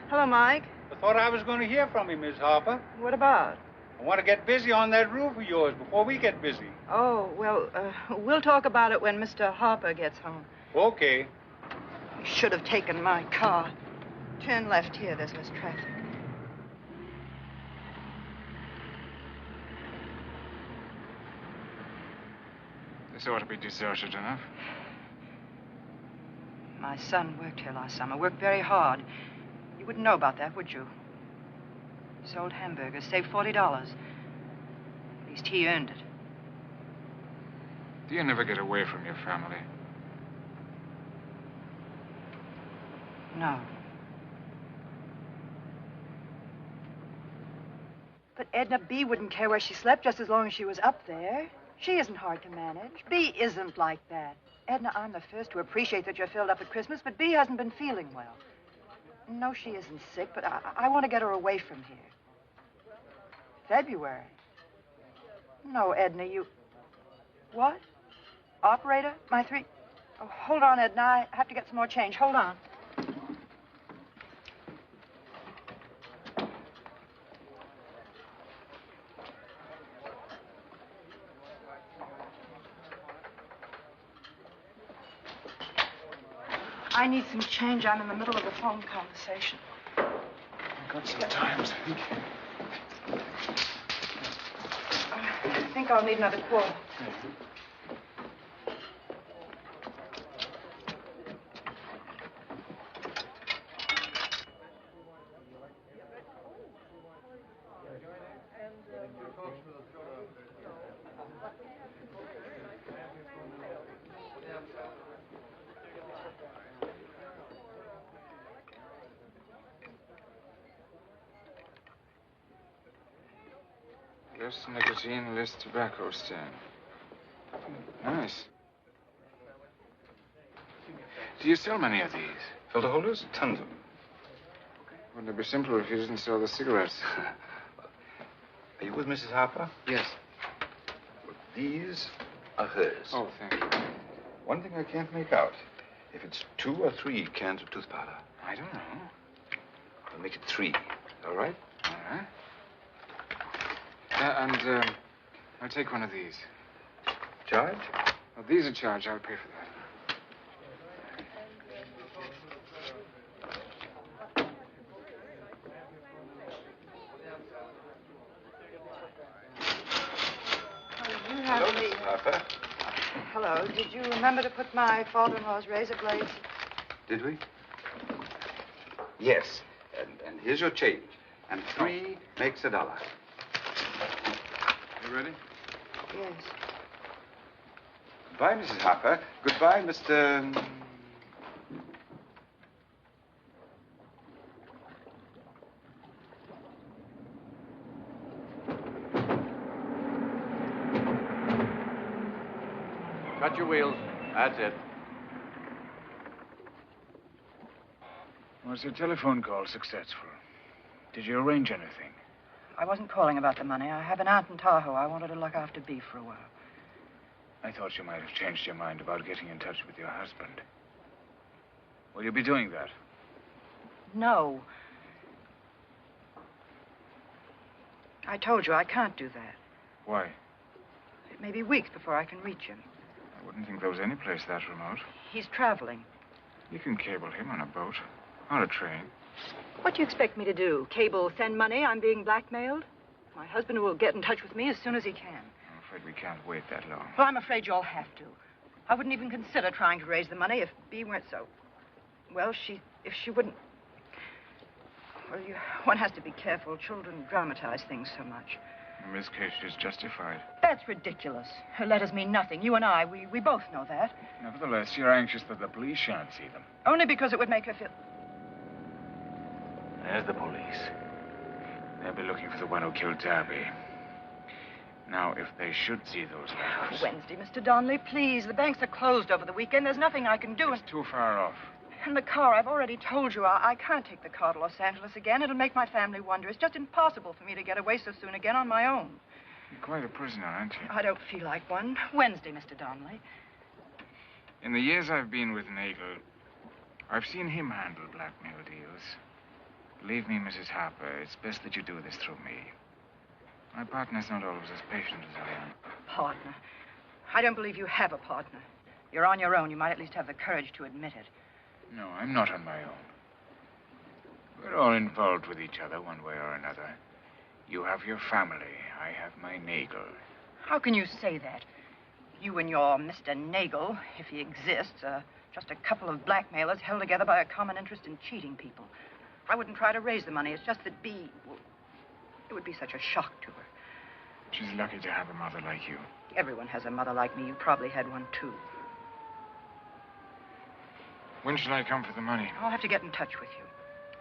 Speaker 3: Hello, Mike.
Speaker 4: I thought I was going to hear from you, Miss Harper.
Speaker 3: What about?
Speaker 4: I want to get busy on that roof of yours before we get busy.
Speaker 3: Oh, well, we'll talk about it when Mr. Harper gets home.
Speaker 4: Okay.
Speaker 3: I should have taken my car. Turn left here. There's less traffic.
Speaker 5: This ought to be deserted enough.
Speaker 3: My son worked here last summer. Worked very hard. You wouldn't know about that, would you? Sold hamburgers, saved $40. At least he earned it.
Speaker 5: Do you never get away from your family?
Speaker 3: No. But Edna B. wouldn't care where she slept just as long as she was up there. She isn't hard to manage. B isn't like that. Edna, I'm the first to appreciate that you're filled up at Christmas, but B hasn't been feeling well. No, she isn't sick, but I want to get her away from here. February? No, Edna, you... What? Operator? My three... Oh, hold on, Edna. I have to get some more change. Hold on. I need some change. I'm in the middle of a phone conversation.
Speaker 5: I've got some time, I think.
Speaker 3: I think I'll need another quarter.
Speaker 5: Less nicotine, less tobacco stain. Nice. Do you sell many of these?
Speaker 7: Filter holders? Tons of them.
Speaker 5: Wouldn't it be simpler if you didn't sell the cigarettes?
Speaker 7: Are you with Mrs. Harper?
Speaker 5: Yes.
Speaker 7: Well, these are hers.
Speaker 5: Oh, thank you.
Speaker 7: One thing I can't make out. If it's 2 or 3 cans of tooth powder.
Speaker 5: I don't know.
Speaker 7: I'll make it 3. All right?
Speaker 5: All right. I'll take one of these.
Speaker 7: Charge?
Speaker 5: Well, these are charged. I'll pay for that.
Speaker 3: Oh, you have
Speaker 7: Hello, Mrs. Harper.
Speaker 3: Hello. Did you remember to put my father-in-law's razor blades?
Speaker 7: Did we? Yes. And here's your change. And 3 makes $1.
Speaker 5: You ready?
Speaker 3: Yes.
Speaker 7: Goodbye, Mrs. Harper. Goodbye, Mr.
Speaker 1: Cut your wheels. That's it.
Speaker 5: Was your telephone call successful? Did you arrange anything?
Speaker 3: I wasn't calling about the money. I have an aunt in Tahoe. I wanted to look after Bea for a while.
Speaker 5: I thought you might have changed your mind about getting in touch with your husband. Will you be doing that?
Speaker 3: No. I told you I can't do that.
Speaker 5: Why?
Speaker 3: It may be weeks before I can reach him.
Speaker 5: I wouldn't think there was any place that remote.
Speaker 3: He's traveling.
Speaker 5: You can cable him on a boat or a train.
Speaker 3: What do you expect me to do? Cable, send money, I'm being blackmailed? My husband will get in touch with me as soon as he can.
Speaker 5: I'm afraid we can't wait that long.
Speaker 3: Well, I'm afraid you'll have to. I wouldn't even consider trying to raise the money if Bea weren't so... Well, if she wouldn't... Well, one has to be careful. Children dramatize things so much.
Speaker 5: In this case, she's justified.
Speaker 3: That's ridiculous. Her letters mean nothing. You and I, we both know that.
Speaker 5: Nevertheless, you're anxious that the police shan't see them.
Speaker 3: Only because it would make her feel...
Speaker 5: There's the police. They'll be looking for the one who killed Darby. Now, if they should see those letters...
Speaker 3: Wednesday, Mr. Donnelly, please. The banks are closed over the weekend. There's nothing I can do.
Speaker 5: It's too far off.
Speaker 3: And the car, I've already told you, I can't take the car to Los Angeles again. It'll make my family wonder. It's just impossible for me to get away so soon again on my own.
Speaker 5: You're quite a prisoner, aren't you?
Speaker 3: I don't feel like one. Wednesday, Mr. Donnelly.
Speaker 5: In the years I've been with Nagel, I've seen him handle blackmail deals. Believe me, Mrs. Harper, it's best that you do this through me. My partner's not always as patient as I am.
Speaker 3: Partner? I don't believe you have a partner. You're on your own. You might at least have the courage to admit it.
Speaker 5: No, I'm not on my own. We're all involved with each other one way or another. You have your family. I have my Nagel.
Speaker 3: How can you say that? You and your Mr. Nagel, if he exists, are just a couple of blackmailers held together by a common interest in cheating people. I wouldn't try to raise the money. It's just that Bea... Well, it would be such a shock to her.
Speaker 5: She's lucky to have a mother like you.
Speaker 3: Everyone has a mother like me. You probably had one, too.
Speaker 5: When shall I come for the money?
Speaker 3: I'll have to get in touch with you.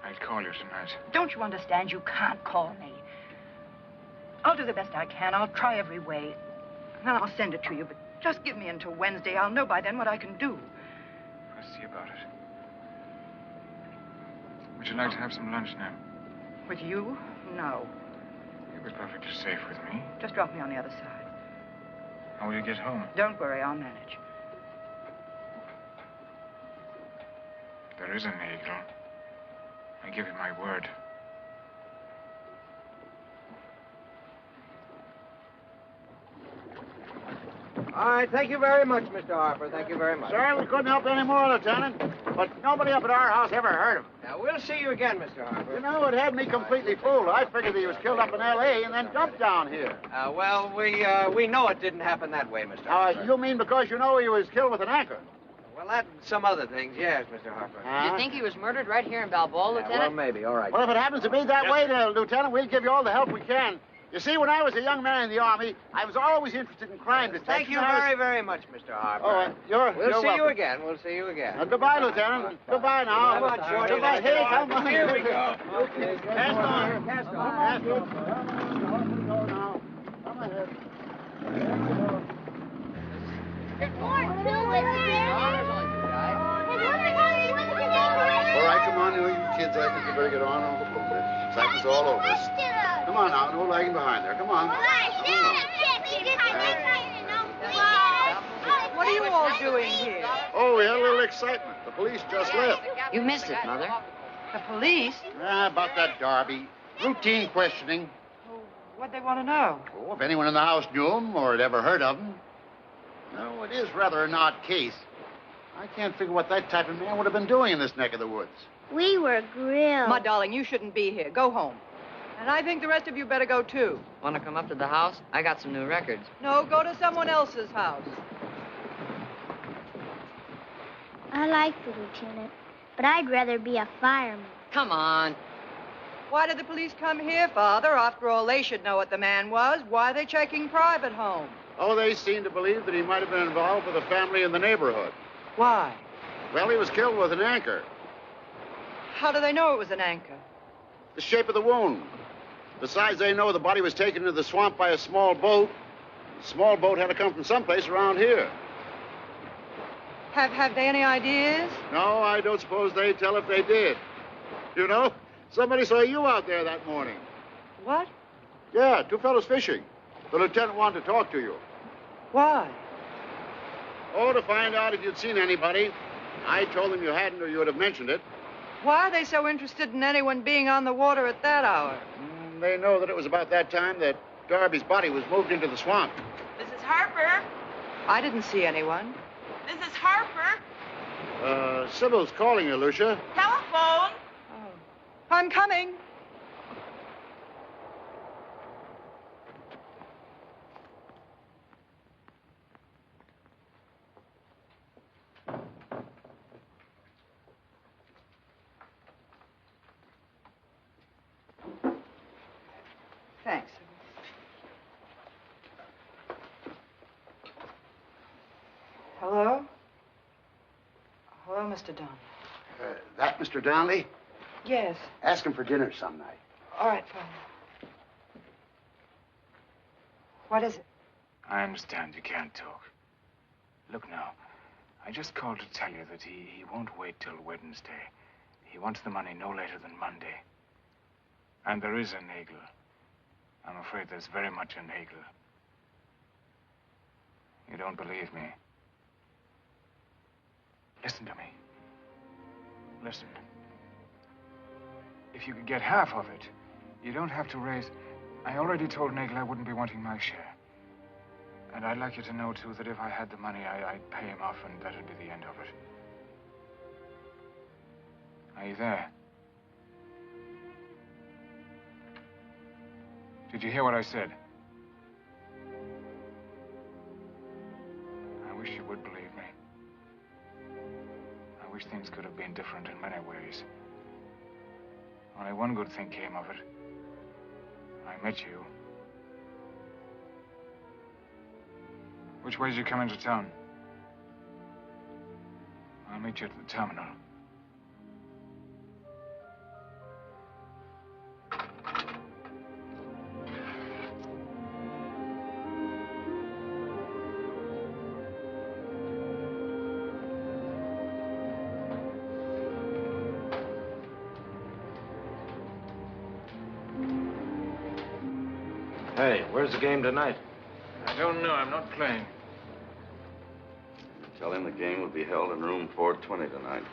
Speaker 5: I'll call you tonight.
Speaker 3: Don't you understand? You can't call me. I'll do the best I can. I'll try every way. And then I'll send it to you. But just give me until Wednesday. I'll know by then what I can do.
Speaker 5: I'll see about it. Would you like to have some lunch now?
Speaker 3: With you? No.
Speaker 5: You'll be perfectly safe with me.
Speaker 3: Just drop me on the other side.
Speaker 5: How will you get home?
Speaker 3: Don't worry. I'll manage.
Speaker 5: There is a Nagel. I give you my word.
Speaker 12: All right, thank you very much, Mr. Harper. Thank you very much.
Speaker 8: Sorry we couldn't help any more, Lieutenant. But nobody up at our house ever heard of him.
Speaker 12: Now, we'll see you again, Mr. Harper.
Speaker 8: You know, it had me completely fooled. I figured he was killed up in L.A. and then dumped down here.
Speaker 12: Well, we know it didn't happen that way, Mr. Harper.
Speaker 8: You mean because you know he was killed with an anchor?
Speaker 12: Well, that and some other things, yes, Mr. Harper.
Speaker 2: Do you think he was murdered right here in Balboa, Lieutenant?
Speaker 12: Well, maybe. All right.
Speaker 8: Well, if it happens to be that way, Lieutenant, we'll give you all the help we can. You see, when I was a young man in the Army, I was always interested in crime detection.
Speaker 12: Thank you very, very much, Mr. Harper.
Speaker 8: Oh,
Speaker 12: We'll see
Speaker 8: welcome.
Speaker 12: you again. We'll see you again.
Speaker 8: Goodbye, Lieutenant. Goodbye now. Goodbye. Hey, come on.
Speaker 12: Here we go.
Speaker 8: Okay. Cast on. Cast on. Cast on. Come ahead.
Speaker 13: There's more too, isn't there?
Speaker 8: All right, come on, you kids. I think you better get on. Cycle's all over us. Come on now, no lagging behind there. Come on.
Speaker 3: What are you all doing here?
Speaker 8: Oh, we had a little excitement. The police just left.
Speaker 2: You missed it, Mother.
Speaker 3: The police?
Speaker 8: About that Darby. Routine questioning.
Speaker 3: What'd they want to know?
Speaker 8: Oh, if anyone in the house knew him or had ever heard of him. No, it is rather an odd case. I can't figure what that type of man would have been doing in this neck of the woods.
Speaker 13: We were grilled.
Speaker 3: My darling, you shouldn't be here. Go home. And I think the rest of you better go, too.
Speaker 2: Want to come up to the house? I got some new records.
Speaker 3: No, go to someone else's house.
Speaker 13: I like the lieutenant, but I'd rather be a fireman.
Speaker 2: Come on.
Speaker 3: Why did the police come here, Father? After all, they should know what the man was. Why are they checking private homes?
Speaker 8: Oh, they seem to believe that he might have been involved with a family in the neighborhood.
Speaker 3: Why?
Speaker 8: Well, he was killed with an anchor.
Speaker 3: How do they know it was an anchor?
Speaker 8: The shape of the wound. Besides, they know the body was taken to the swamp by a small boat. The small boat had to come from someplace around here.
Speaker 3: Have they any ideas?
Speaker 8: No, I don't suppose they'd tell if they did. You know, somebody saw you out there that morning.
Speaker 3: What?
Speaker 8: Yeah, two fellows fishing. The lieutenant wanted to talk to you.
Speaker 3: Why?
Speaker 8: Oh, to find out if you'd seen anybody. I told them you hadn't or you would have mentioned it.
Speaker 3: Why are they so interested in anyone being on the water at that hour?
Speaker 8: They know that it was about that time that Darby's body was moved into the swamp.
Speaker 9: Mrs. Harper?
Speaker 3: I didn't see anyone.
Speaker 9: Mrs. Harper?
Speaker 8: Sybil's calling you, Lucia.
Speaker 9: Telephone?
Speaker 3: Oh. I'm coming. Thanks. Hello? Hello, Mr. Dunn.
Speaker 8: That Mr. Donnelly?
Speaker 3: Yes.
Speaker 8: Ask him for dinner some night.
Speaker 3: All right, fine. What is it?
Speaker 5: I understand you can't talk. Look now, I just called to tell you that he won't wait till Wednesday. He wants the money no later than Monday. And there is a nagel. I'm afraid there's very much a nagel. You don't believe me? Listen to me. Listen. If you could get half of it, you don't have to raise... I already told Nagel I wouldn't be wanting my share. And I'd like you to know, too, that if I had the money, I'd pay him off, and that'd be the end of it. Are you there? Did you hear what I said? I wish you would believe me. I wish things could have been different in many ways. Only one good thing came of it. I met you. Which way did you come into town? I'll meet you at the terminal.
Speaker 6: Hey, where's the game tonight?
Speaker 5: I don't know. I'm not playing.
Speaker 1: Tell him the game will be held in room 420 tonight.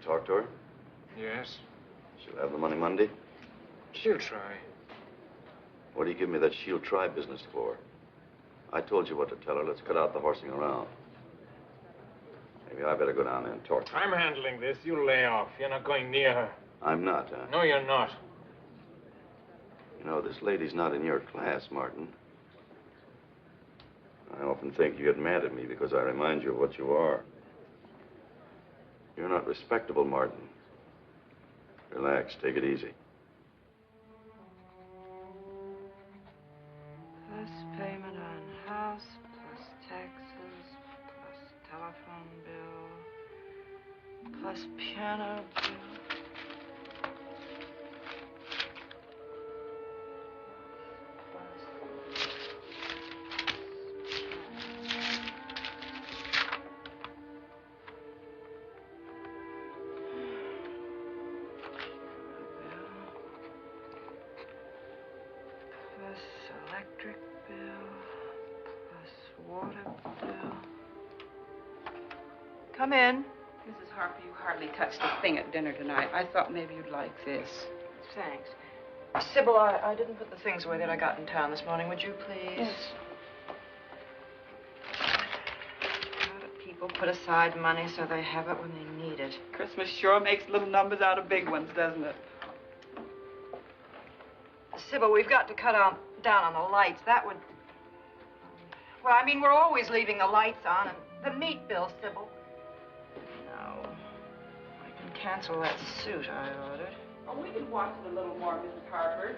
Speaker 1: Talk to her?
Speaker 5: Yes?
Speaker 1: She'll have the money Monday?
Speaker 5: She'll try.
Speaker 1: What do you give me that she'll try business for? I told you what to tell her. Let's cut out the horsing around. Maybe I better go down there and talk to her.
Speaker 5: I'm handling this. You lay off. You're not going near her.
Speaker 1: I'm not, huh?
Speaker 5: No, you're not.
Speaker 1: You know, this lady's not in your class, Martin. I often think you get mad at me because I remind you of what you are. You're not respectable, Martin. Relax, take it easy.
Speaker 3: Plus payment on house, plus taxes, plus telephone bill, plus piano bill. Electric bill, plus water bill. Come in.
Speaker 14: Mrs. Harper, you hardly touched a thing at dinner tonight. I thought maybe you'd like this.
Speaker 3: Thanks. Sybil, I didn't put the things away that I got in town this morning. Would you please?
Speaker 14: Yes.
Speaker 3: How do people put aside money so they have it when they need it?
Speaker 9: Christmas sure makes little numbers out of big ones, doesn't it?
Speaker 3: Sybil, we've got to cut down on the lights. That would... Well, I mean, we're always leaving the lights on. And the meat bill, Sybil. No. I can cancel that suit I ordered.
Speaker 9: Oh, we can watch it a little more, Mrs. Harper.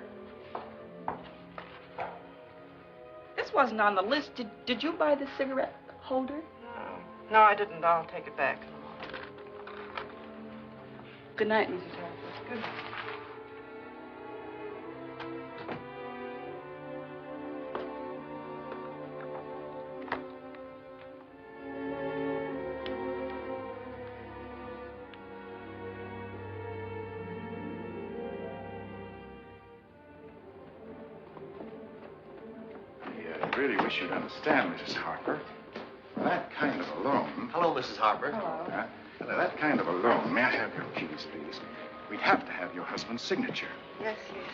Speaker 9: This wasn't on the list. Did you buy the cigarette holder?
Speaker 3: No. No, I didn't. I'll take it back.
Speaker 9: Good night, Mrs. Harper.
Speaker 3: Good night.
Speaker 7: really wish you'd understand, Mrs. Harper. That kind of a loan...
Speaker 12: Hello, Mrs. Harper.
Speaker 7: That kind of a loan... May I have your keys, please? We'd have to have your husband's signature.
Speaker 3: Yes, yes.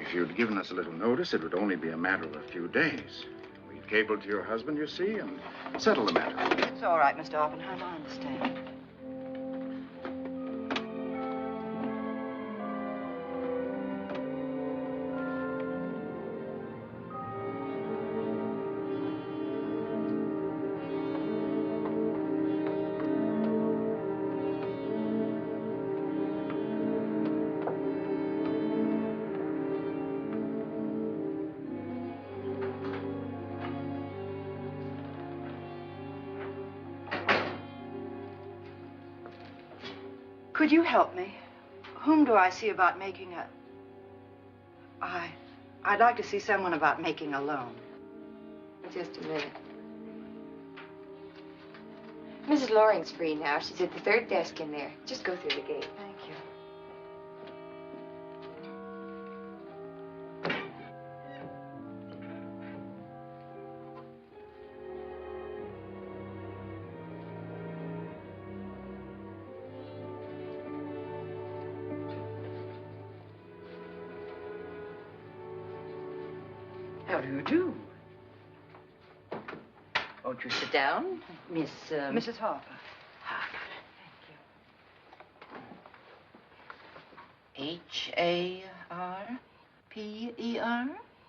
Speaker 7: If you'd given us a little notice, it would only be a matter of a few days. We'd cable to your husband, you see, and settle the matter.
Speaker 3: It's all right, Mr. Oppenheim. I understand. Could you help me? Whom do I see about making a... I'd like to see someone about making a loan.
Speaker 15: Just a minute. Mrs. Loring's free now. She's at the third desk in there. Just go through the gate.
Speaker 3: Thank you.
Speaker 2: How do you do? Won't you sit down, Miss...
Speaker 3: Mrs. Harper.
Speaker 2: Harper. Thank you. H-A-R-P-E-R?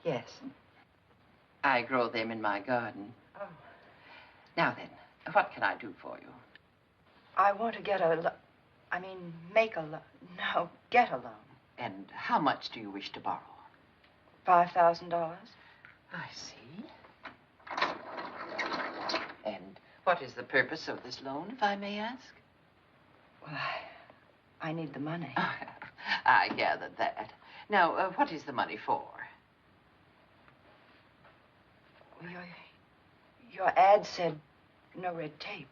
Speaker 3: Yes.
Speaker 2: I grow them in my garden.
Speaker 3: Oh.
Speaker 2: Now then, what can I do for you?
Speaker 3: I want to get make a loan. No, get a loan.
Speaker 2: And how much do you wish to borrow?
Speaker 3: $5,000.
Speaker 2: I see. And what is the purpose of this loan, if I may ask?
Speaker 3: Well, I need the money.
Speaker 2: I gathered that. Now, what is the money for?
Speaker 3: Well, your ad said no red tape.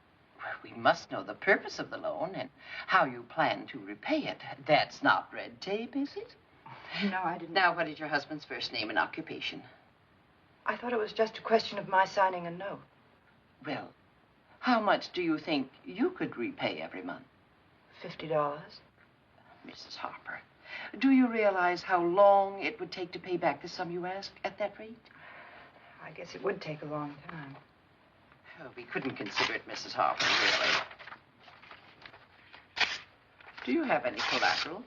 Speaker 2: We must know the purpose of the loan and how you plan to repay it. That's not red tape, is it?
Speaker 3: No, I didn't.
Speaker 2: Now, what is your husband's first name and occupation?
Speaker 3: I thought it was just a question of my signing a note.
Speaker 2: Well, how much do you think you could repay every month?
Speaker 3: $50.
Speaker 2: Mrs. Harper, do you realize how long it would take to pay back the sum you asked at that rate?
Speaker 3: I guess it would take a long time.
Speaker 2: Oh, we couldn't consider it, Mrs. Harper, really. Do you have any collateral?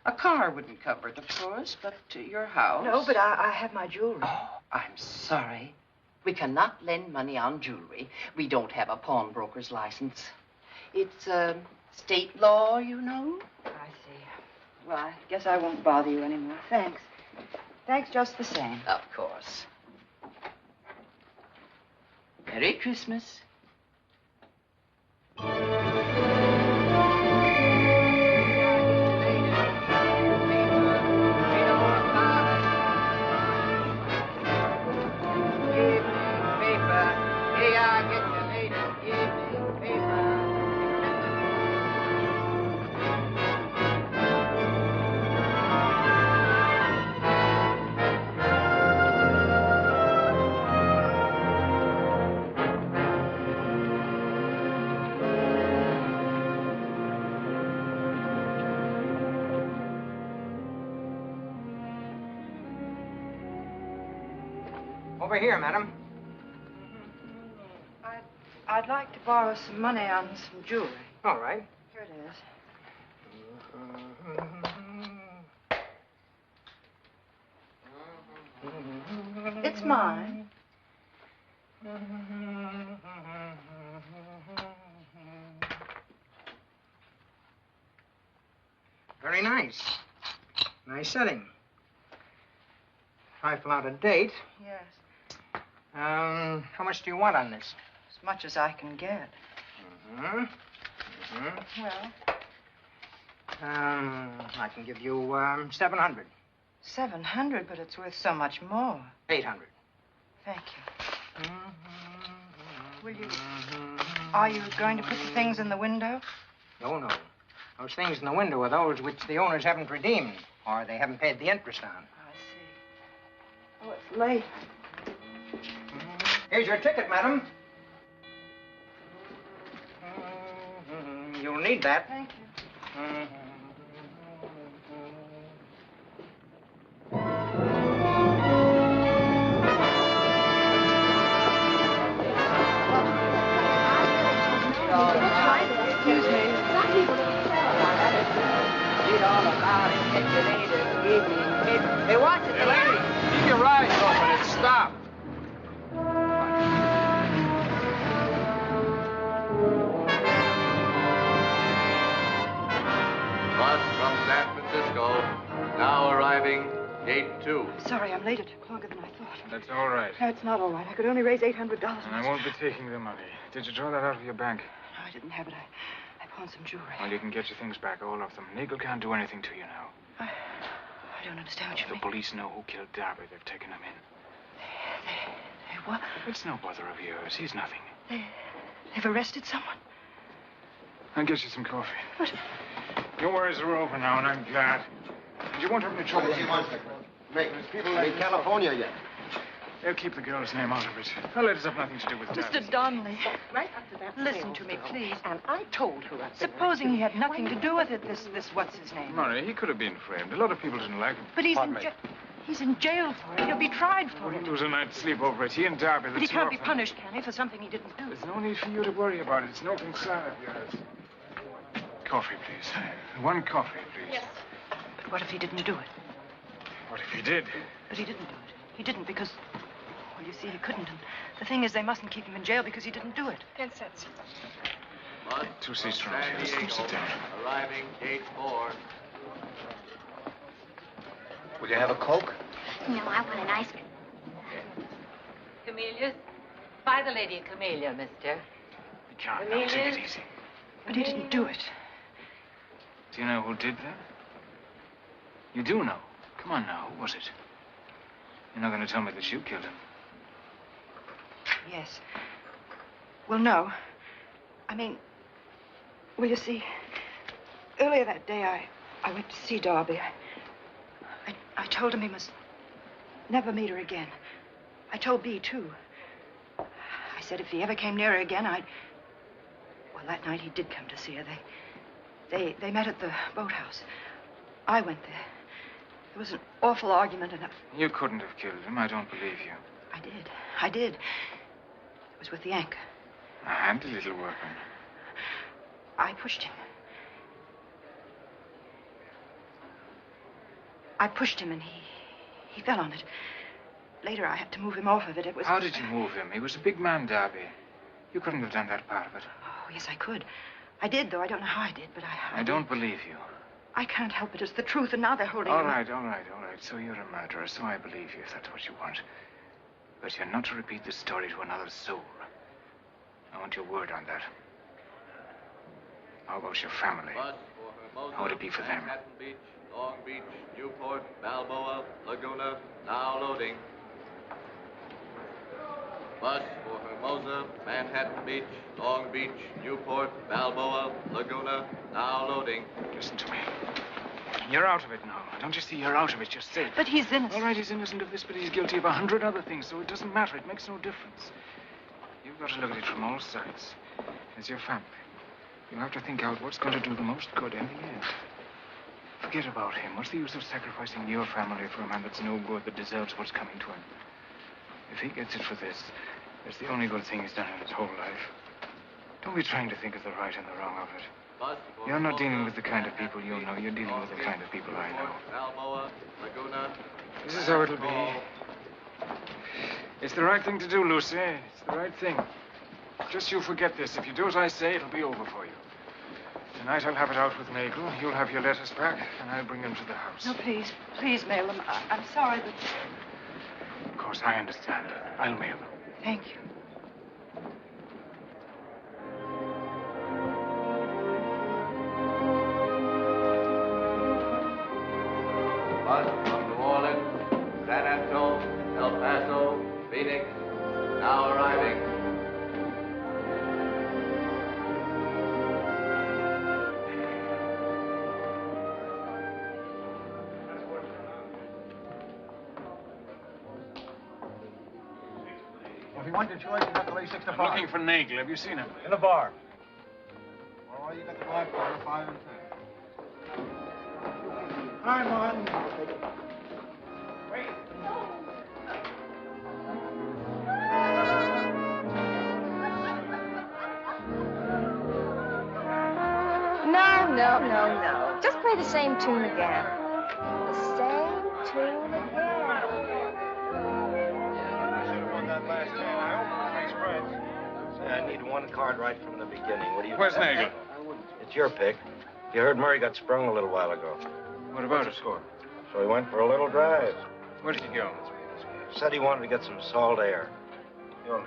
Speaker 2: A car wouldn't cover it, of course, but your house...
Speaker 3: No, but I have my jewelry.
Speaker 2: Oh, I'm sorry. We cannot lend money on jewelry. We don't have a pawnbroker's license. It's state law, you know.
Speaker 3: I see. Well, I guess I won't bother you anymore. Thanks. Thanks just the same.
Speaker 2: Of course. Merry Christmas.
Speaker 5: Over here, madam.
Speaker 3: I'd like to borrow some money on some jewelry.
Speaker 5: All right.
Speaker 3: Here it is. It's mine.
Speaker 5: Very nice. Nice setting. Trifle out of date.
Speaker 3: Yes.
Speaker 5: How much do you want on this?
Speaker 3: As much as I can get.
Speaker 5: Well, I can give you 700.
Speaker 3: 700, but it's worth so much more.
Speaker 5: 800.
Speaker 3: Thank you. Will you... Are you going to put the things in the window?
Speaker 5: No, no. Those things in the window are those which the owners haven't redeemed, or they haven't paid the interest on.
Speaker 3: I see. Oh, it's late.
Speaker 12: Here's your ticket, madam. You'll need that.
Speaker 3: Thank you.
Speaker 2: Excuse me. Read all about it. Get your neighbors. Evening. Hey, watch it.
Speaker 5: Hey, lady, keep your eyes open and stop.
Speaker 1: Bus from San Francisco, now arriving, gate 2.
Speaker 3: Sorry, I'm late. It took longer than I thought.
Speaker 5: That's all right.
Speaker 3: No, it's not all right. I could only raise $800.
Speaker 5: And I won't be taking the money. Did you draw that out of your bank?
Speaker 3: No, I didn't have it. I pawned some jewelry.
Speaker 5: Well, you can get your things back, all of them. Nagel can't do anything to you now.
Speaker 3: I don't understand what you
Speaker 5: The
Speaker 3: mean.
Speaker 5: police know who killed Darby. They've taken him in.
Speaker 3: They what?
Speaker 5: It's no bother of yours. He's nothing.
Speaker 3: They've arrested someone?
Speaker 5: I'll get you some coffee.
Speaker 3: What?
Speaker 5: Your worries are over now, and I'm glad. And you won't have any trouble.
Speaker 12: There's people in California yet.
Speaker 5: They'll keep the girl's name out of it. Well, it has nothing to do with Darby.
Speaker 3: Mr. Donnelly.
Speaker 14: Right after that.
Speaker 3: Listen to me, please.
Speaker 14: And I told her.
Speaker 3: Supposing he had nothing to do with it, this what's his name?
Speaker 5: Murray, he could have been framed. A lot of people didn't like him.
Speaker 3: But he's in jail for it. He'll be tried for it.
Speaker 5: He'll lose a night's sleep over it. He and Darby,
Speaker 3: But he can't be punished, can he, for something he didn't do?
Speaker 5: There's no need for you to worry about it. It's no concern of yours. Coffee, please. One coffee, please.
Speaker 3: Yes. But what if he didn't do it?
Speaker 5: What if he did?
Speaker 3: But he didn't do it. He didn't because... Well, you see, he couldn't. And the thing is, they mustn't keep him in jail because he didn't do it.
Speaker 15: 10 cents.
Speaker 1: Bus
Speaker 5: 2 seats
Speaker 1: from
Speaker 5: from
Speaker 1: San
Speaker 5: here.
Speaker 1: Diego,
Speaker 5: Sit down.
Speaker 1: arriving, gate 4.
Speaker 12: Will you have a Coke?
Speaker 13: No, I want an ice cream.
Speaker 16: Camellias? Buy the lady a camellia, mister.
Speaker 5: You can't now. Take it easy.
Speaker 3: But he didn't do it.
Speaker 5: Do you know who did that? You do know. Come on now. Who was it? You're not going to tell me that you killed him.
Speaker 3: Yes. Well, no. I mean, well, you see, earlier that day, I went to see Darby. I told him he must never meet her again. I told Bea, too. I said if he ever came near her again, I'd... Well, that night he did come to see her. They met at the boathouse. I went there. There was an awful argument, and
Speaker 5: You couldn't have killed him. I don't believe you.
Speaker 3: I did. It was with the anchor.
Speaker 5: A handy little weapon.
Speaker 3: I pushed him. I pushed him, and he fell on it. Later, I had to move him off of it. It was...
Speaker 5: How did you move him? He was a big man, Darby. You couldn't have done that part of it.
Speaker 3: Oh, yes, I could. I did, though. I don't know how I did, but I
Speaker 5: I don't believe you.
Speaker 3: I can't help it. It's the truth, and now they're holding
Speaker 5: All
Speaker 3: him.
Speaker 5: right. So you're a murderer, so I believe you if that's what you want. But you're not to repeat the story to another soul. I want your word on that. How about your family?
Speaker 1: Bus for Hermosa,
Speaker 5: How would it be for them?
Speaker 1: Manhattan Beach, Long Beach, Newport, Balboa, Laguna, now loading. Bus for Hermosa, Manhattan Beach, Long Beach, Newport, Balboa, Laguna, now loading.
Speaker 5: Listen to me. You're out of it now. Don't you see you're out of it? You're safe.
Speaker 3: But he's innocent.
Speaker 5: All right, he's innocent of this, but he's guilty of 100 other things, so it doesn't matter. It makes no difference. You've got to look at it from all sides. As your family. You have to think out what's going to do the most good in the end. Forget about him. What's the use of sacrificing your family for a man that's no good, that deserves what's coming to him? If he gets it for this, it's the only good thing he's done in his whole life. Don't be trying to think of the right and the wrong of it. You're not dealing with the kind of people you know. You're dealing with the kind of people I know.
Speaker 1: Balboa, Laguna.
Speaker 5: This is how it'll be. It's the right thing to do, Lucy. It's the right thing. Just you forget this. If you do as I say, it'll be over for you. Tonight I'll have it out with Nagel. You'll have your letters back, and I'll bring them to the house.
Speaker 3: No, please mail them. I'm sorry, but...
Speaker 5: Of course, I understand. I'll mail them.
Speaker 3: Thank you.
Speaker 1: Bus from New Orleans, San Antonio, El Paso, Phoenix, now arriving.
Speaker 4: Well, if you want your choice, you have to lay 6 to 5.
Speaker 5: I'm looking for Nagel. Have you seen him?
Speaker 4: In the bar. Well, you got the Blackmail, 5 and 10. Hi, Martin. Wait.
Speaker 15: No. Just play the same tune again. The same tune again.
Speaker 6: I need one card right from the beginning. What do you
Speaker 5: Where's Nagel?
Speaker 6: It's your pick. You heard Murray got sprung a little while ago.
Speaker 5: What about it?
Speaker 6: Score. So he went for a little drive.
Speaker 5: Where did he go?
Speaker 6: Said he wanted to get some salt air. You'll leave.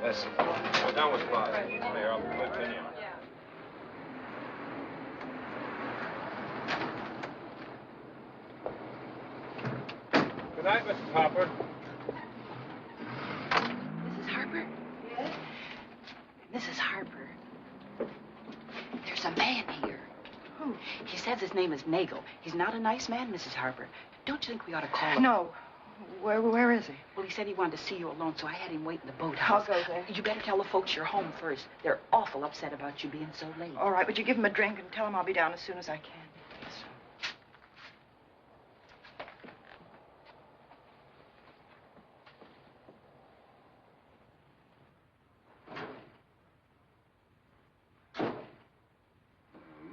Speaker 6: Yes. Go down with Bob. There, I'll put in here.
Speaker 5: Good night, Mrs. Hopper.
Speaker 2: Mrs. Harper? Yes? Mrs. Harper, there's a man here. Who? He says his name is Nagel. He's not a nice man, Mrs. Harper. Don't you think we ought to call him?
Speaker 3: No. Where is he?
Speaker 2: Well, he said he wanted to see you alone, so I had him wait in the boathouse.
Speaker 3: I'll go there.
Speaker 2: You better tell the folks you're home first. They're awful upset about you being so late.
Speaker 3: All right, would you give him a drink and tell him I'll be down as soon as I can?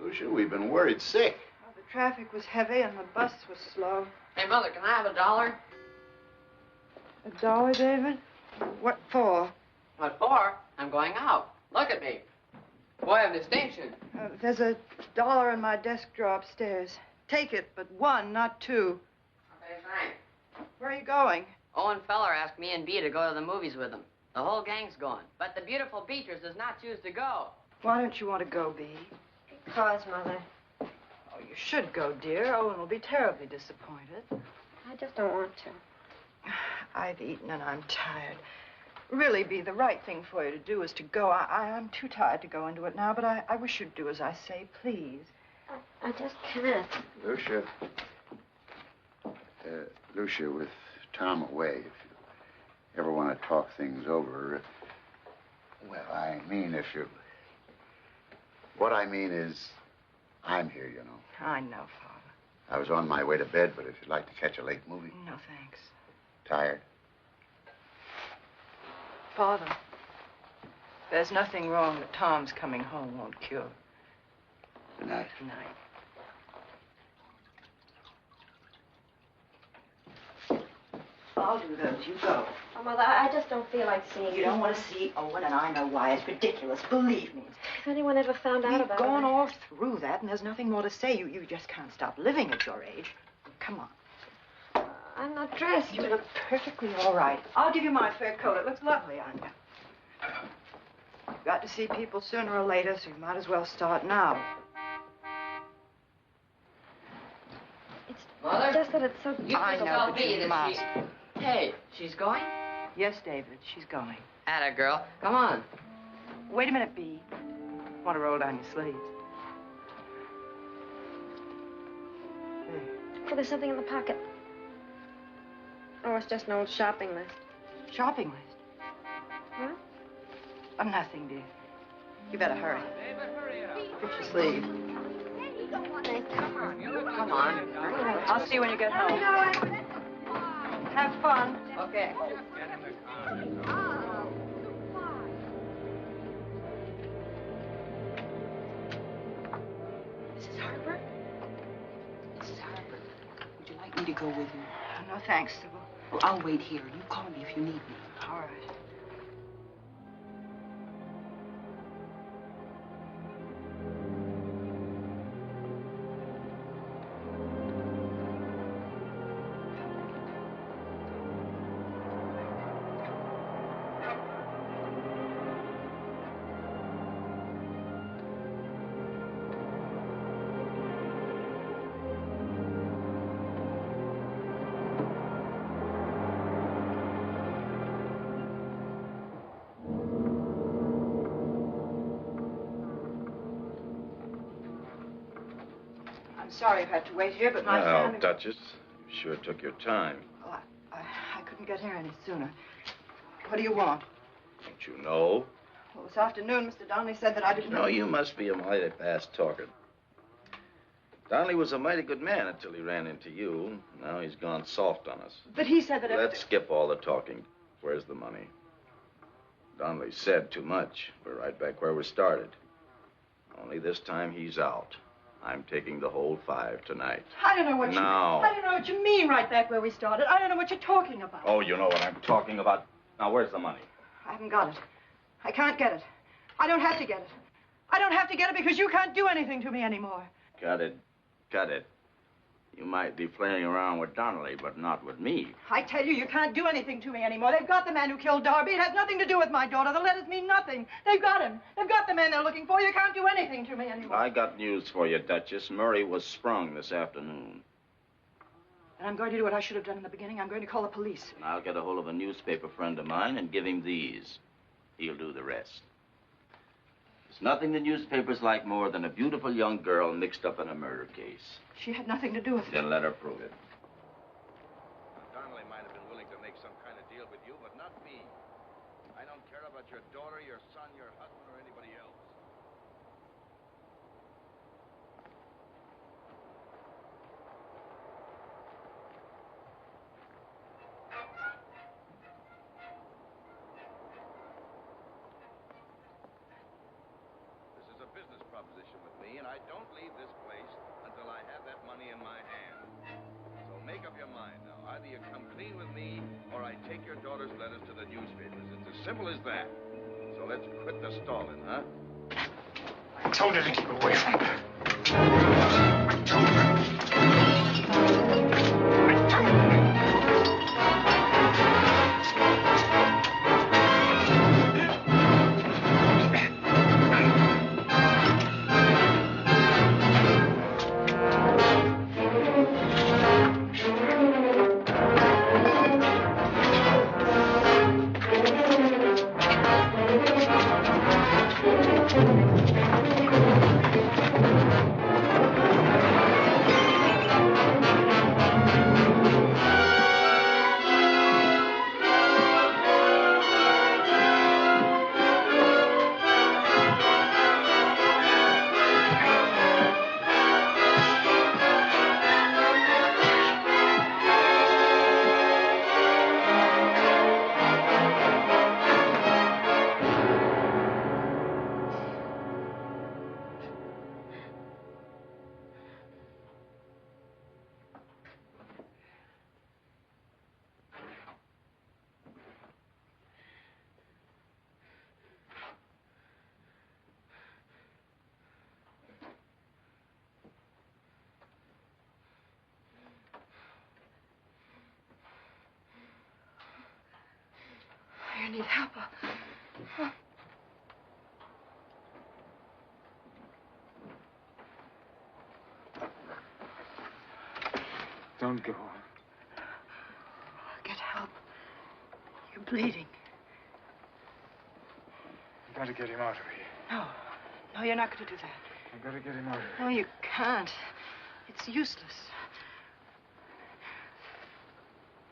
Speaker 8: Lucia, we've been worried sick.
Speaker 3: Well, the traffic was heavy and the bus was slow.
Speaker 17: Hey, Mother, can I have $1?
Speaker 3: $1, David? What for?
Speaker 17: What for? I'm going out. Look at me. Boy of distinction.
Speaker 3: There's $1 in my desk drawer upstairs. Take it, but 1, not 2.
Speaker 17: Okay, thanks.
Speaker 3: Where are you going?
Speaker 17: Owen Feller asked me and Bea to go to the movies with him. The whole gang's going. But the beautiful Beatrice does not choose to go.
Speaker 3: Why don't you want to go, Bea?
Speaker 10: Because, Mother.
Speaker 3: Oh, you should go, dear. Owen will be terribly disappointed.
Speaker 10: I just don't want to.
Speaker 3: I've eaten and I'm tired. Really, Bea, the right thing for you to do is to go. I'm too tired to go into it now, but I wish you'd do as I say, please.
Speaker 10: I just can't.
Speaker 8: Lucia. Lucia, with Tom away, if you ever want to talk things over, well, I mean, if you... What I mean is, I'm here, you know.
Speaker 3: I know, Father.
Speaker 8: I was on my way to bed, but if you'd like to catch a late movie.
Speaker 3: No, thanks.
Speaker 8: Tired?
Speaker 3: Father, there's nothing wrong that Tom's coming home won't cure.
Speaker 8: Good night.
Speaker 3: Good night. I'll do those. You go.
Speaker 10: Oh, Mother, I just don't feel like seeing
Speaker 3: You don't want to see Owen, and I know why. It's ridiculous. Believe me.
Speaker 10: If anyone ever found out about it...
Speaker 3: We've gone all through that, and there's nothing more to say. You just can't stop living at your age. Come on.
Speaker 10: I'm not dressed.
Speaker 3: You look perfectly all right. I'll give you my fur coat. It looks lovely on you. You've got to see people sooner or later, so you might as well start now.
Speaker 10: It's
Speaker 17: Mother?
Speaker 10: just that it's so...
Speaker 3: I know, but you must.
Speaker 17: Hey, she's going?
Speaker 3: Yes, David, she's going.
Speaker 17: Atta girl. Come on.
Speaker 3: Wait a minute, Bea. Want to roll down your sleeves?
Speaker 10: Oh, there's something in the pocket. Oh, it's just an old shopping list.
Speaker 3: Shopping list?
Speaker 10: Huh?
Speaker 3: Oh, nothing, dear. You better hurry.
Speaker 17: David, hurry up.
Speaker 3: Get your sleeve.
Speaker 17: Come on.
Speaker 3: I'll see you when you get home. Have fun.
Speaker 17: Okay.
Speaker 2: Mrs. Harper? Mrs. Harper, would you like me to go with you?
Speaker 3: No, thanks, Sybil.
Speaker 2: Well, I'll wait here. You call me if you need me.
Speaker 3: All right. I'm sorry I've had to wait here, but my family...
Speaker 6: Duchess, you sure took your time.
Speaker 3: Oh, I couldn't get here any sooner. What do you want?
Speaker 18: Don't you know?
Speaker 3: Well, this afternoon, Mr. Donnelly said that I didn't...
Speaker 18: No, you must be a mighty fast talker. Donnelly was a mighty good man until he ran into you. Now he's gone soft on us.
Speaker 3: But he said that
Speaker 18: Let's skip all the talking. Where's the money? Donnelly said too much. We're right back where we started. Only this time he's out. I'm taking the whole 5 tonight.
Speaker 3: I don't know what you...
Speaker 18: Now.
Speaker 3: I don't know what you mean right back where we started. I don't know what you're talking about.
Speaker 18: Oh, you know what I'm talking about. Now, where's the money?
Speaker 3: I haven't got it. I can't get it. I don't have to get it. I don't have to get it because you can't do anything to me anymore.
Speaker 18: Cut it. Cut it. You might be playing around with Donnelly, but not with me.
Speaker 3: I tell you, you can't do anything to me anymore. They've got the man who killed Darby. It has nothing to do with my daughter. The letters mean nothing. They've got him. They've got the man they're looking for. You can't do anything to me anymore.
Speaker 18: I got news for you, Duchess. Murray was sprung this afternoon.
Speaker 3: And I'm going to do what I should have done in the beginning. I'm going to call the police.
Speaker 18: And I'll get a hold of a newspaper friend of mine and give him these. He'll do the rest. There's nothing the newspapers like more than a beautiful young girl mixed up in a murder case.
Speaker 3: She had nothing to do with it.
Speaker 18: Then let her prove it.
Speaker 19: Donnelly might have been willing to make some kind of deal with you, but not me. I don't care about your daughter, your son, your husband, or anybody else. This is a business proposition with me, and I don't leave this place until I have that money in my hand. So make up your mind now. Either you come clean with me, or I take your daughter's letters to the newspapers. It's as simple as that. So let's quit the stalling, huh?
Speaker 5: I told her to keep away from her. I told her.
Speaker 3: I need help.
Speaker 5: Don't go.
Speaker 3: Get help. You're bleeding.
Speaker 5: I've got to get him out of here.
Speaker 3: No. No, you're not going to do that.
Speaker 5: I've got to get him out of here.
Speaker 3: No, you can't. It's useless.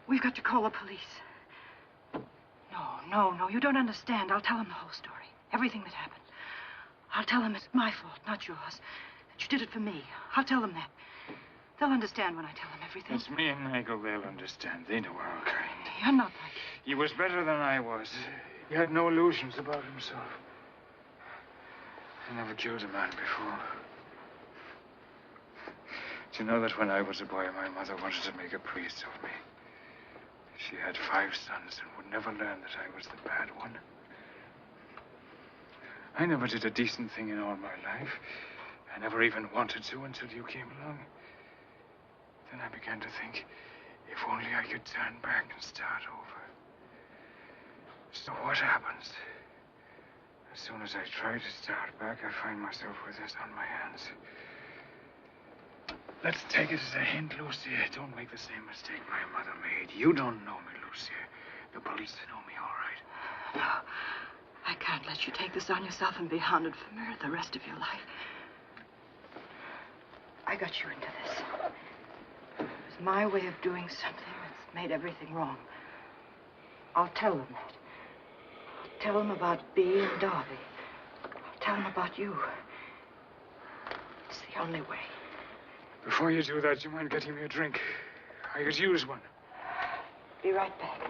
Speaker 3: We've got to call the police. No, you don't understand. I'll tell them the whole story. Everything that happened. I'll tell them it's my fault, not yours. That you did it for me. I'll tell them that. They'll understand when I tell them everything.
Speaker 5: It's me and Nigel. They'll understand. They know our kind.
Speaker 3: You're not like...
Speaker 5: He was better than I was. He had no illusions about himself. I never killed a man before. Do you know that when I was a boy, my mother wanted to make a priest of me? She had 5 sons and would never learn that I was the bad one. I never did a decent thing in all my life. I never even wanted to until you came along. Then I began to think, if only I could turn back and start over. So what happens? As soon as I try to start back, I find myself with this on my hands. Let's take it as a hint, Lucy. Don't make the same mistake my mother made. You don't know me, Lucy. The police know me all right.
Speaker 3: No, I can't let you take this on yourself and be haunted for murder the rest of your life. I got you into this. It was my way of doing something that's made everything wrong. I'll tell them that. I'll tell them about Bea and Darby. I'll tell them about you. It's the only way.
Speaker 5: Before you do that, you mind getting me a drink? I could use one.
Speaker 3: Be right back.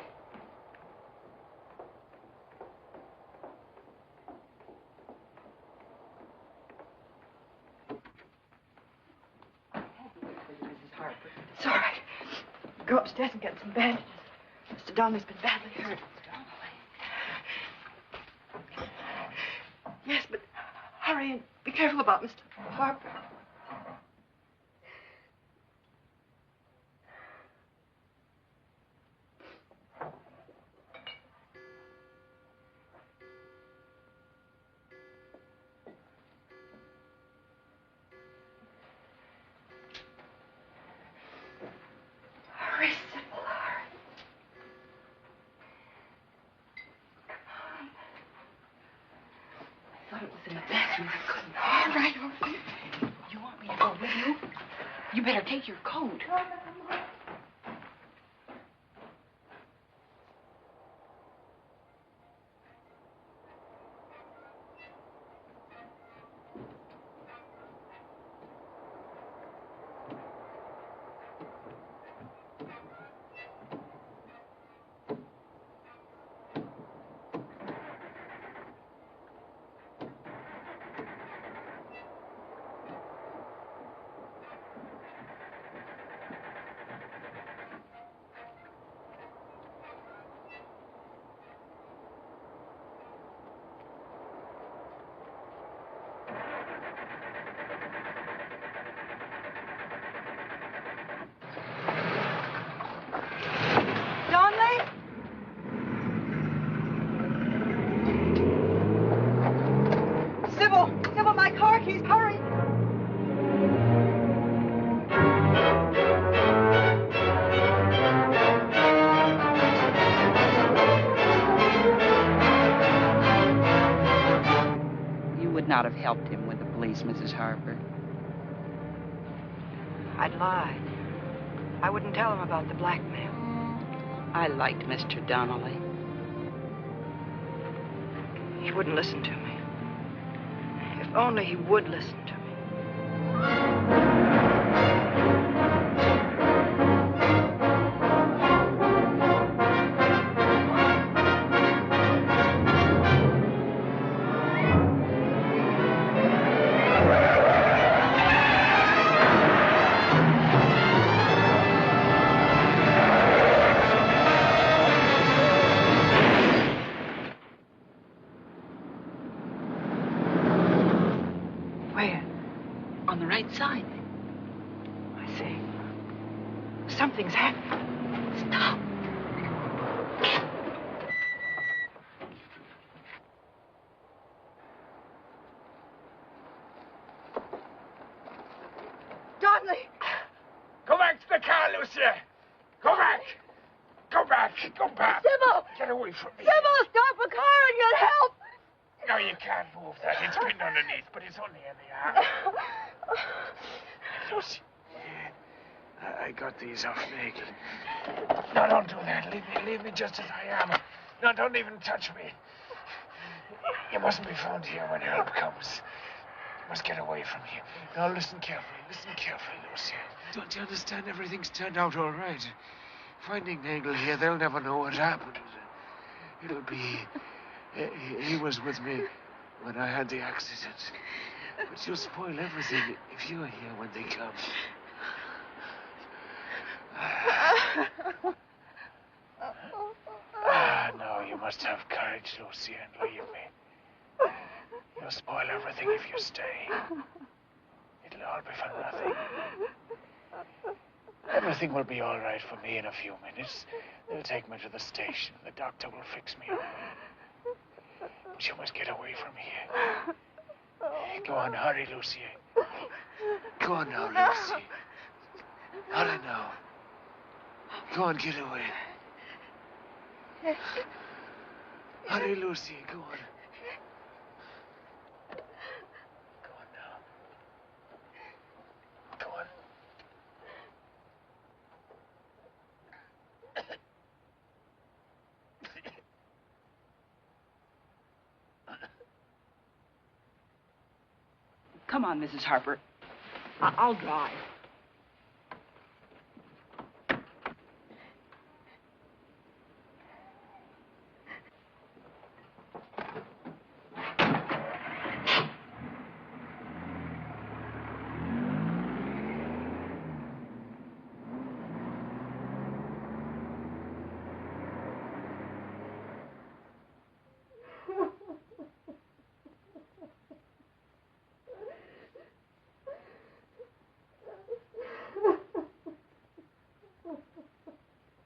Speaker 3: It's all right. Go upstairs and get some bandages. Mr. Donnelly's been badly hurt. Yes, but hurry and be careful about Mr. Harper. Hurry, Sybil, hurry. Come on. I thought it was in the bathroom. I couldn't. All right, all right. You want me to go with you? You better take your coat. Sybil, my car keys, hurry!
Speaker 2: You would not have helped him with the police, Mrs. Harper.
Speaker 3: I'd lie. I wouldn't tell him about the blackmail.
Speaker 2: I liked Mr. Donnelly.
Speaker 3: He wouldn't listen to me. If only he would listen to me.
Speaker 2: On the right side.
Speaker 3: I see. Something's happened.
Speaker 2: Stop.
Speaker 3: Donnelly!
Speaker 5: Go back to the car, Lucia! Go back! Go back! Go back!
Speaker 3: Sybil!
Speaker 5: Get away from me!
Speaker 3: Sybil, stop a car and get help!
Speaker 5: No, you can't move that. It's pinned underneath, but it's only in the arm. Lucy. I got these off naked. No, don't do that. Leave me just as I am. No, don't even touch me. You mustn't be found here when help comes. You must get away from here. Now listen carefully. Listen carefully, Lucy. Don't you understand? Everything's turned out all right. Finding Nagel here, they'll never know what happened. It'll be... He was with me when I had the accident. But you'll spoil everything if you're here when they come. No, you must have courage, Lucy, and leave me. You'll spoil everything if you stay. It'll all be for nothing. Everything will be all right for me in a few minutes. They'll take me to the station. The doctor will fix me up. But you must get away from here. Go on, hurry, Lucy. Go on now, Lucy. Hurry now. Go on, get away. Hurry, Lucy, go on. Go on now. Go on.
Speaker 2: Come on, Mrs. Harper. I'll drive.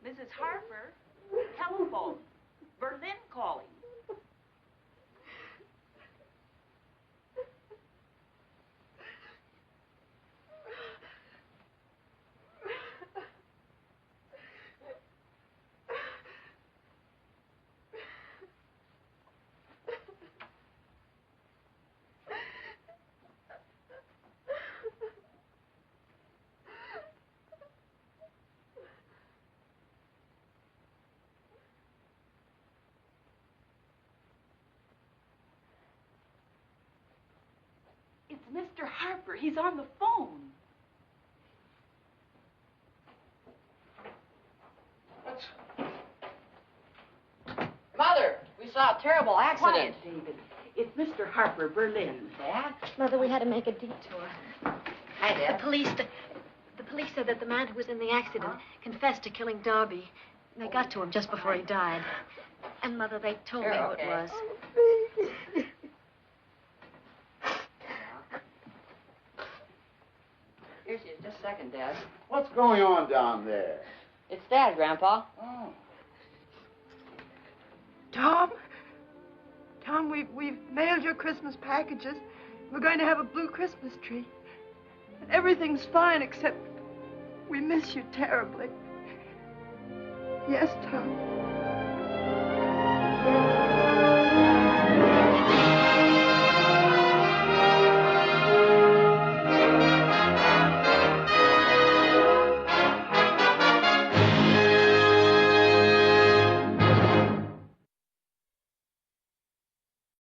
Speaker 11: Mrs. Harper, telephone. Berlin calling. It's Mr. Harper. He's on the phone.
Speaker 17: Mother, we saw a terrible accident.
Speaker 2: Quiet, David. It's Mr. Harper, Berlin. Dad?
Speaker 10: Mother, we had to make a detour.
Speaker 17: Hi, Dad.
Speaker 10: The police said that the man who was in the accident confessed to killing Darby. They got to him just before he died. And, Mother, they told me who it was.
Speaker 17: Here she is. Just a second, Dad.
Speaker 8: What's going on down there?
Speaker 17: It's Dad, Grandpa.
Speaker 8: Oh.
Speaker 3: Tom, we've mailed your Christmas packages. We're going to have a blue Christmas tree. And everything's fine except we miss you terribly. Yes, Tom.